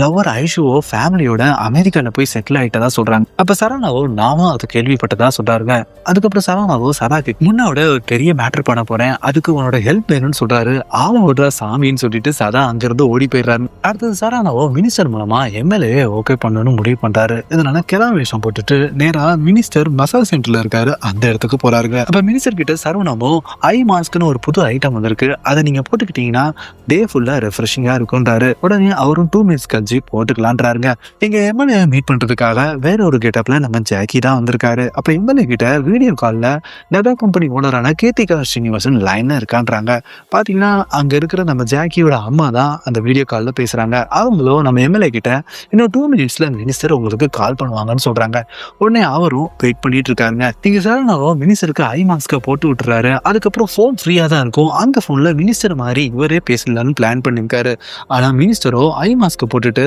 லவர் ஐஷுவோ ஃபேமிலியோட அமெரிக்கால போய் செட்டில் ஆயிட்டதா சொல்றாங்க. அப்ப சரவணாவோ நானும் அது கேள்விப்பட்டதா சொல்றாருங்க. அதுக்கப்புறம் சரவணாவோ சதாக்கு முன்னோட ஒரு பெரிய மேட்டர் பண்ண போறேன், அதுக்கு உன்னோட ஹெல்ப் வேணும்னு சொல்றாரு. ஆளோட சாமின்னு சொல்லிட்டு சதா அங்கிருந்து ஓடி போயிடுறாரு. அடுத்தது சரவணாவோ மினிஸ்டர் மூலமா எம்எல்ஏ ஓகே பண்ணணும்னு முடிவு பண்றாரு. இதனால கிளம்ப வேஷம் போட்டுட்டு நேரா மினிஸ்டர் மசாஜ் சென்டர்ல இருக்காரு, அந்த இடத்துக்கு போறாருங்க. அப்ப மினிஸ்டர் கிட்ட சரவணாவோ ஐ மாஸ்க்னு ஒரு புது ஐட்டம் வந்திருக்கு, அதை நீங்க போட்டுக்கிட்டீங்கன்னா டே ஃபுல்லா ரெஃப்ரெஷிங்கா இருக்கும். உடனே அவரும் 2 மினிட்ஸ் கழிச்சு போட்டுக்கலான்றாருங்க. எங்க எம்எல்ஏ மீட் பண்றதுக்காக வேற ஒரு கெட்டப்ல நம்ம ஜாக்கி தான் வந்திருக்காரு. அப்ப எம்எல்ஏ கிட்ட வீடியோ கால்ல நெடா கம்பெனி ஓனரான கீர்த்திகா ஸ்ரீனிவாசன் லைன்ல இருக்கான்றாங்க. பாத்தீங்கன்னா அங்க இருக்கிற நம்ம ஜாக்கியோட அம்மா தான் அந்த வீடியோ கால்ல பேசுறாங்க. அவங்களும் நம்ம எம்எல்ஏ கிட்ட இன்னும் 2 மினிட்ஸ்ல மினிஸ்டர் உங்களுக்கு கால் பண்ணுவாங்கன்னு சொல்றாங்க. உடனே அவரும் வெயிட் பண்ணிட்டு இருக்காருங்க. நீங்க சரவணாவோ மினிஸ்டருக்கு ஐ மாஸ்க போட்டு விட்டுறாரு. அதுக்கப்புறம் போன் ஃப்ரீயா தான் இருக்கும். அந்த போன்ல மினிஸ்டர் மாதிரி இவரே பேசலான்னு பிளான் பண்ணிருக்காரு. ஆனா மினிஸ்டரோ ஐ மாஸ்க் போட்டுட்டு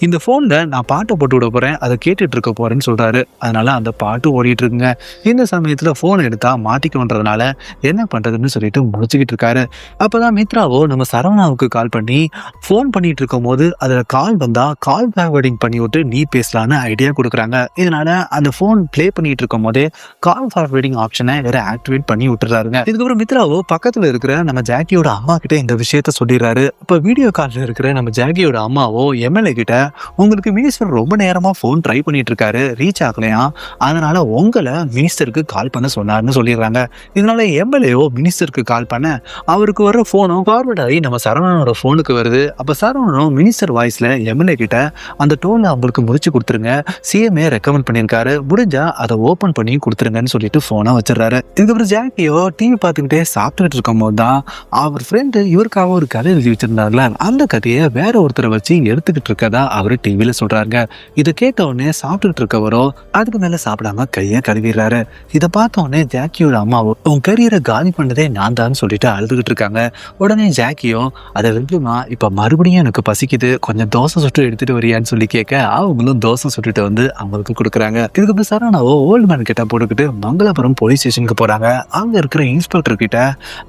இந்த போன்ல நான் பாட்டை போட்டு விட போறேன், அதை கேட்டுட்டு இருக்க போறேன்னு சொல்றாரு. அதனால அந்த பாட்டு ஓடிட்டு இருக்குங்க. இந்த சமயத்துல போன் எடுத்தா மாட்டிக்கொன்றதுனால என்ன பண்றதுன்னு சொல்லிட்டு முடிச்சுக்கிட்டு இருக்காரு. அப்பதான் மித்ராவோ நம்ம சரவணாவுக்கு கால் பண்ணி போன் பண்ணிட்டு இருக்கும் போது அதுல கால் வந்தா கால் ஃபார்வர்டிங் பண்ணி விட்டு நீ பேசலான்னு ஐடியா கொடுக்குறாங்க. இதனால அந்த போன் பிளே பண்ணிட்டு இருக்கும் போதே கால் ஃபார்வர்டிங் ஆப்ஷனை வேற ஆக்டிவேட் பண்ணி விட்டுறாருங்க. இதுக்கப்புறம் மித்ராவோ பக்கத்துல இருக்கிற நம்ம ஜாக்கியோட அம்மா கிட்ட இந்த விஷயத்த சொல்லிடுறாரு. இப்ப வீடியோ கால்ல இருக்கிற நம்ம ஜாக்கியோட அம்மாவோ எம்எல்ஏ கிட்ட உங்களுக்கு மினிஸ்டர் ரொம்ப நேரமா போன் ட்ரை பண்ணிட்டு இருக்காரு, ரீச் ஆகலையா, அதனால உங்களை மினிஸ்டருக்கு கால் பண்ண சொன்னாருன்னு சொல்லிடுறாங்க. இதனால எம்எல்ஏவோ மினிஸ்டருக்கு கால் பண்ண அவருக்கு வர போனும் ஃபார்வர்ட் ஆகி நம்ம சரவணனோட போனுக்கு வருது. அப்ப சரவணனும் மினிஸ்டர் வாய்ஸ்ல எம்எல்ஏ கிட்ட அந்த டோனை அவங்களுக்கு முடிச்சு கொடுத்துருங்க, சிஎம்ஏ ரெக்கமெண்ட் பண்ணியிருக்காரு, முடிஞ்சா அதை ஓபன் பண்ணி கொடுத்துருங்கன்னு சொல்லிட்டு போனை வச்சிடறாரு. இதுக்கப்புறம் ஜாக்கியோ டிவி பார்த்துக்கிட்டே சாப்பிட்டுட்டு இருக்கும் போது தான் அவர் ஃப்ரெண்டு இவருக்காக ஒரு கதை எழுதி வச்சிருந்தாருல, அந்த கதையை வேற ஒருத்தரை வச்சு எடுத்துக்கிட்டு இருக்கதா அவரு டிவியில சொல்றாங்க. இதை கேட்ட உடனே சாப்பிட்டுட்டு இருக்கவரோ அதுக்கு மேல சாப்பிடாம கையை கழுவிடுறாரு. இதை பார்த்த உடனே ஜாக்கியோட அம்மாவோ உன் கரியரை காலி பண்ணதே நான் தான் சொல்லிட்டு அழுதுகிட்டு இருக்காங்க. உடனே ஜாக்கியோ அதை வெறுமா இப்ப மறுபடியும் எனக்கு பசிக்குது, கொஞ்சம் தோசை சுட்டு எடுத்துட்டு வரியான்னு சொல்லி கேட்க அவங்களும் தோசை சுட்டுட்டு வந்து அவங்களுக்கு கொடுக்குறாங்க. இதுக்கப்புறம் சரவணாவோ ஓல்டு மேன் கிட்ட போட்டுக்கிட்டு மங்களபுரம் போலீஸ் ஸ்டேஷனுக்கு போறாங்க. அங்க இருக்கிற இன்ஸ்பெக்டர் கிட்ட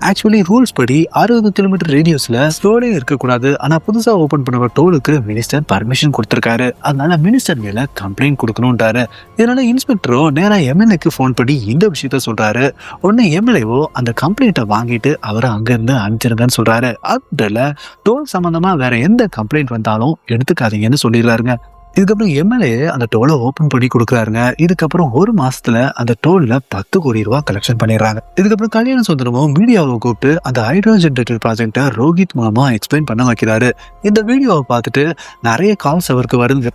ஆக்சுவலி ரூல்ஸ் படி 60 கிலோமீட்டர் ரேடியஸ்ல ஸ்லோலே இருக்கக்கூடாது, ஆனா புதுசா ஓபன் பண்ண டோலுக்கு மினிஸ்டர் பர்மிஷன் கொடுத்திருக்காரு, அதனால மினிஸ்டர் மேல கம்ப்ளைண்ட் கொடுக்கணும்ன்றாரு. இதனால இன்ஸ்பெக்டரோ நேரா எம்எல்ஏக்கு போன் பண்ணி இந்த விஷயத்த சொல்றாரு. உடனே எம்எல்ஏவோ அந்த கம்ப்ளைண்ட்டை வாங்கிட்டு அவரை அங்க இருந்து அனுப்பிச்சிருங்கன்னு சொல்றாரு. அதுல டோல் சம்பந்தமா வேற எந்த கம்ப்ளைண்ட் வந்தாலும் எடுத்துக்காதீங்கன்னு சொல்லிடுறாருங்க. இதுக்கப்புறம் எம்எல்ஏ அந்த டோலை ஓபன் பண்ணி கொடுக்குறாருங்க. இதுக்கப்புறம் ஒரு மாசத்துல அந்த டோல்ல 10 கோடி ரூபாய் கலெக்ஷன் பண்ணிடுறாங்க. இதுக்கப்புறம் கல்யாண சுந்தரமும் மீடியாவை கூப்பிட்டு அந்த ஹைட்ரோஜன் ப்ராஜெக்டை ரோஹித் மூலமா எக்ஸ்பிளைன் பண்ண வைக்கிறாரு. இந்த வீடியோவை பார்த்துட்டு நிறைய கால்ஸ் அவருக்கு வருது.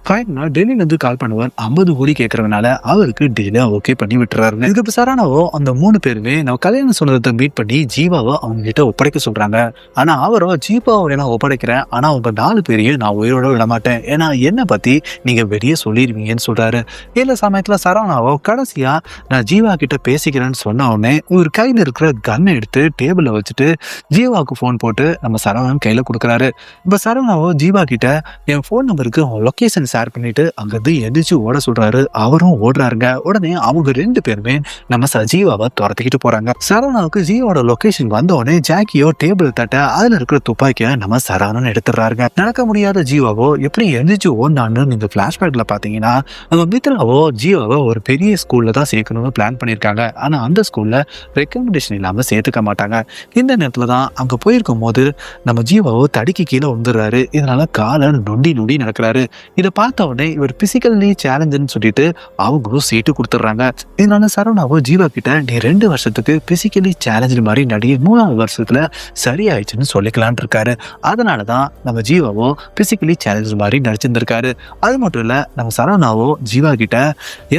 டெல்லியில இருந்து கால் பண்ணுவார், 50 கோடி கேட்கறதுனால அவருக்கு டீலை ஓகே பண்ணி விட்டுறாரு. இதுக்கப்புறம் சரவணாவோ அந்த 3 பேருமே நம்ம கல்யாண சுந்தரத்தை மீட் பண்ணி ஜீவாவை அவங்க கிட்ட ஒப்படைக்க சொல்றாங்க. ஆனா அவரோ ஜீவாவை நான் ஒப்படைக்கிறேன், ஆனா உங்க 4 பேரையும் நான் உயிரோட விட மாட்டேன், ஏன்னா என்ன பத்தி நீங்க வெளியே சொல்லிடுவீங்கன்னு சொல்றாரு. இந்த சமயத்துல சரவணாவோ கடைசியா நான் ஜீவா கிட்ட பேசிக்கிறேன்னு சொன்ன உடனே ஒரு கையில இருக்கிற கன்னை எடுத்து டேபிள்ல வச்சுட்டு ஜீவாவுக்கு போன் போட்டு நம்ம சரவணன் கையில கொடுக்குறாரு. இப்ப சரவணாவோ ஜீவா கிட்ட என் போன் நம்பருக்கு லொகேஷன் ஷேர் பண்ணிட்டு அங்கிருந்து எதிர்த்து ஓட சொல்றாரு. அவரும் ஓடுறாருங்க. உடனே அவங்க 2 பேருமே நம்ம ஜீவாவை துரத்திக்கிட்டு போறாங்க. சரவணாவுக்கு ஜீவாவோட லொகேஷன் வந்த உடனே ஜாக்கியோ டேபிள் தட்ட அதுல இருக்கிற துப்பாக்கிய நம்ம சரவணன் எடுத்துறாருங்க. நடக்க முடியாத ஜீவாவோ எப்படி எந்திரிச்சு ஓடினான்னு இந்த பிளாஷ்பேக்ல பாத்தீங்கன்னா நம்ம மித்ராவோ ஜீவாவை ஒரு பெரிய ஸ்கூல்ல தான் சேர்க்கணும்னு பிளான் பண்ணிருக்காங்க. ஆனா அந்த ஸ்கூல்ல ரெக்கமெண்டேஷன் இல்லாம சேர்த்துக்க மாட்டாங்க. இந்த நேரத்துல தான் அங்க போயிருக்கும் போது நம்ம ஜீவாவோ தடிக்கு கீழே வந்துடுறாரு. இதனால காலை நொண்டி நொண்டி நடக்கிறாரு. இதை பார்த்த உடனே இவர் பிசிக்கலி சேலஞ்சுன்னு சொல்லிட்டு அவங்களும் சீட்டு கொடுத்துட்றாங்க. இதனால சரவணாவோ ஜீவா கிட்ட நீ 2 வருஷத்துக்கு பிசிக்கலி சேலஞ்சு மாதிரி நடி, 3ஆவது வருஷத்துல சரியாயிடுச்சுன்னு சொல்லிக்கலான் இருக்காரு. அதனாலதான் நம்ம ஜீவாவோ பிசிக்கலி சேலஞ்சு மாதிரி நடிச்சிருந்திருக்காரு. அது மட்டும் இல்ல நம்ம சரவணாவோ ஜீவா கிட்ட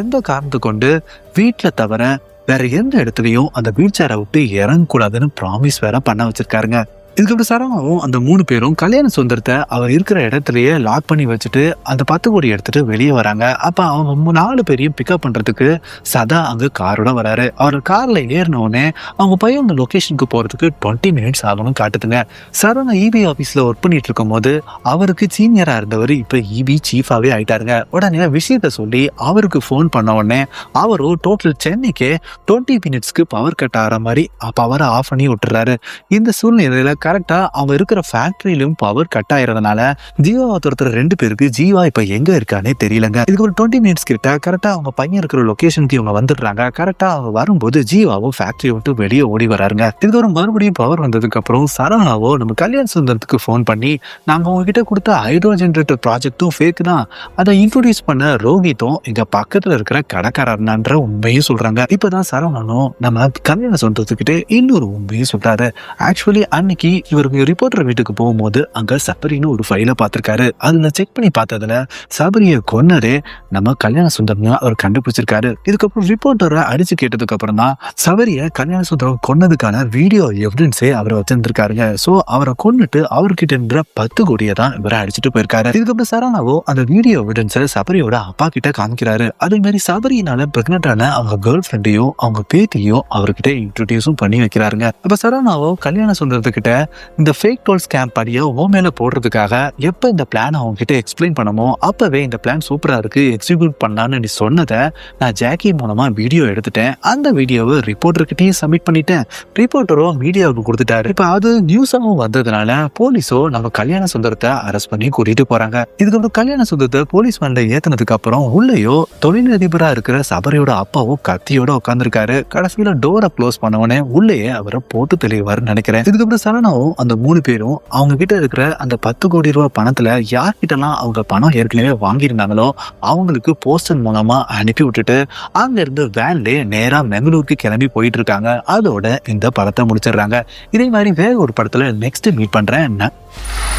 எந்த காரணத்தை கொண்டு வீட்டுல தவிர வேற எந்த இடத்துலயும் அந்த வீல் சேரை விட்டு இறங்க கூடாதுன்னு ப்ராமிஸ் வேற பண்ண வச்சிருக்காருங்க. இதுக்கப்புறம் சரவணாவும் அந்த 3 பேரும் கல்யாண சுந்தரத்தை அவர் இருக்கிற இடத்துலயே லாக் பண்ணி வச்சுட்டு அந்த 10 கோடி எடுத்துட்டு வெளியே வராங்க. அப்ப அவங்க 4 பேரையும் பிக்கப் பண்றதுக்கு சதா அங்க காரோட வராரு. அவர் கார்ல ஏறின உடனே அவங்க பையன் அந்த லொகேஷனுக்கு போறதுக்கு 20 மினிட்ஸ் ஆகணும் காட்டுதுங்க. சரவணா இபி ஆபீஸ்ல ஒர்க் பண்ணிட்டு இருக்கும் போது அவருக்கு சீனியரா இருந்தவர் இப்ப இபி சீஃபாவே ஆயிட்டாருங்க. உடனே விஷயத்த சொல்லி அவருக்கு போன் பண்ண உடனே அவரும் டோட்டல் சென்னைக்கே 20 மினிட்ஸ்க்கு பவர் கட் ஆகிற மாதிரி பவரை ஆஃப் பண்ணி விட்டுறாரு. இந்த சூழ்நிலையில கரெக்டா அவங்க இருக்கிற ஃபேக்டரியிலும் பவர் கட் ஆயிரதுனால ஜீவாவை துரத்துற 2 பேருக்கு ஜீவா இப்ப எங்க இருக்கானே தெரியலங்க. இதுக்கு ஒரு 20 மினிட்ஸ் கிட்ட கரெக்டா அவங்க பையன் இருக்கிற லொகேஷனுக்கு இவங்க வந்துடுறாங்க. கரெக்டா அவங்க வரும்போது ஜீவாவும் ஃபேக்டரி விட்டு வெளியே ஓடி வராருங்க. இதுக்கு ஒரு மறுபடியும் பவர் வந்ததுக்கு அப்புறம் சரவணாவோ நம்ம கல்யாண சுந்தரத்துக்கு போன் பண்ணி நாங்க உங்ககிட்ட கொடுத்த ஹைட்ரோஜன் ப்ராஜெக்டும் ஃபேக் தான், அதை இன்ட்ரோடியூஸ் பண்ண ரோஹித்தும் எங்க பக்கத்துல இருக்கிற கடைக்காரர்ன்ற உண்மையும் சொல்றாங்க. இப்பதான் சரவணனும் நம்ம கல்யாண சுந்தரத்துக்கிட்ட இன்னொரு உண்மையும் சொல்றாரு. ஆக்சுவலி அன்னைக்கு இவருக்கு ரிப்போர்ட்டர் வீட்டுக்கு போகும்போது அங்க சபரின்னு ஒரு ஃபைலை பார்த்திருக்காரு. அதுல செக் பண்ணி பார்த்ததுல சபரியை கொன்னதே நம்ம கல்யாண சுந்தரம் அவர் கண்டுபிடிச்சிருக்காரு. இதுக்கப்புறம் ரிப்போர்ட்டரை அடிச்சு கேட்டதுக்கு அப்புறம் தான் சபரியை கல்யாண சுந்தரம் கொன்னதுக்கான வீடியோ எவிடன்ஸே அவரை வச்சிருந்திருக்காருங்க. சோ அவரை கொன்னுட்டு அவர்கிட்ட இருந்த 10 கோடியை தான் இவரை அடிச்சுட்டு போயிருக்காரு. இதுக்கப்புறம் சரவணாவோ அந்த வீடியோ எவிடன்ஸை சபரியோட அப்பா கிட்ட காமிக்கிறாரு. அதே மாதிரி சபரியினால பிரெக்னென்டான அவங்க கேர்ள் ஃப்ரெண்டையும் அவங்க பேத்தியும் அவர்கிட்ட இன்ட்ரோடியூஸும் பண்ணி வைக்கிறாருங்க. அப்ப சரவணாவோ கல்யாண சுந்தரத்துக்கிட்ட இந்த ஃபேக் டோல் ஸ்கேம் படியை உன் மேல போடுறதுக்காக எப்போ இந்த பிளான் அவங்க கிட்ட எக்ஸ்பிளைன் பண்ணமோ அப்பவே இந்த பிளான் சூப்பரா இருக்கு, எக்ஸிக்யூட் பண்ணலான்னு நீ சொன்னதை நான் ஜாக்கி மூலமா வீடியோ எடுத்துட்டேன். அந்த வீடியோவை ரிப்போர்ட்டர்கிட்டயே சப்மிட் பண்ணிட்டேன். ரிப்போர்ட்டரும் மீடியாவுக்கு கொடுத்துட்டாரு. இப்ப அது நியூஸாவும் வந்ததுனால போலீஸோ நம்ம கல்யாண சுந்தரத்தை அரெஸ்ட் பண்ணி கூட்டிட்டு போறாங்க. இதுக்கப்புறம் கல்யாண சுந்தரத்தை போலீஸ் வண்ட ஏத்துனதுக்கு அப்புறம் உள்ளேயோ தொழிலதிபரா இருக்கிற சபரியோட அப்பாவும் கத்தியோட உட்காந்துருக்காரு. கடைசியில டோரை க்ளோஸ் பண்ணவனே உள்ளேயே அவரை போட்டு தெளிவாருன்னு நினைக்கிறேன். இதுக்கப்புறம் சரணாவும் அந்த 3 பேரும் அவங்க கிட்ட இருக்கிற அந்த 10 கோடி ரூபாய் பணத்துல யார்கிட்டலாம் அவங்க பணம் ஏற்கனவே வாங்கியிருந்தாங்களோ அவங்களுக்கு போஸ்டர் மூலமா அனுப்பி விட்டுட்டு அங்க இருந்து வேன்லயே நேரா பெங்களூருக்கு கிளம்பி போயிட்டு இருக்காங்க. அதோட இந்த படத்தை முடிச்சிடுறாங்க. இதே மாதிரி வேற ஒரு படத்துல நெக்ஸ்ட் மீட் பண்றேன்.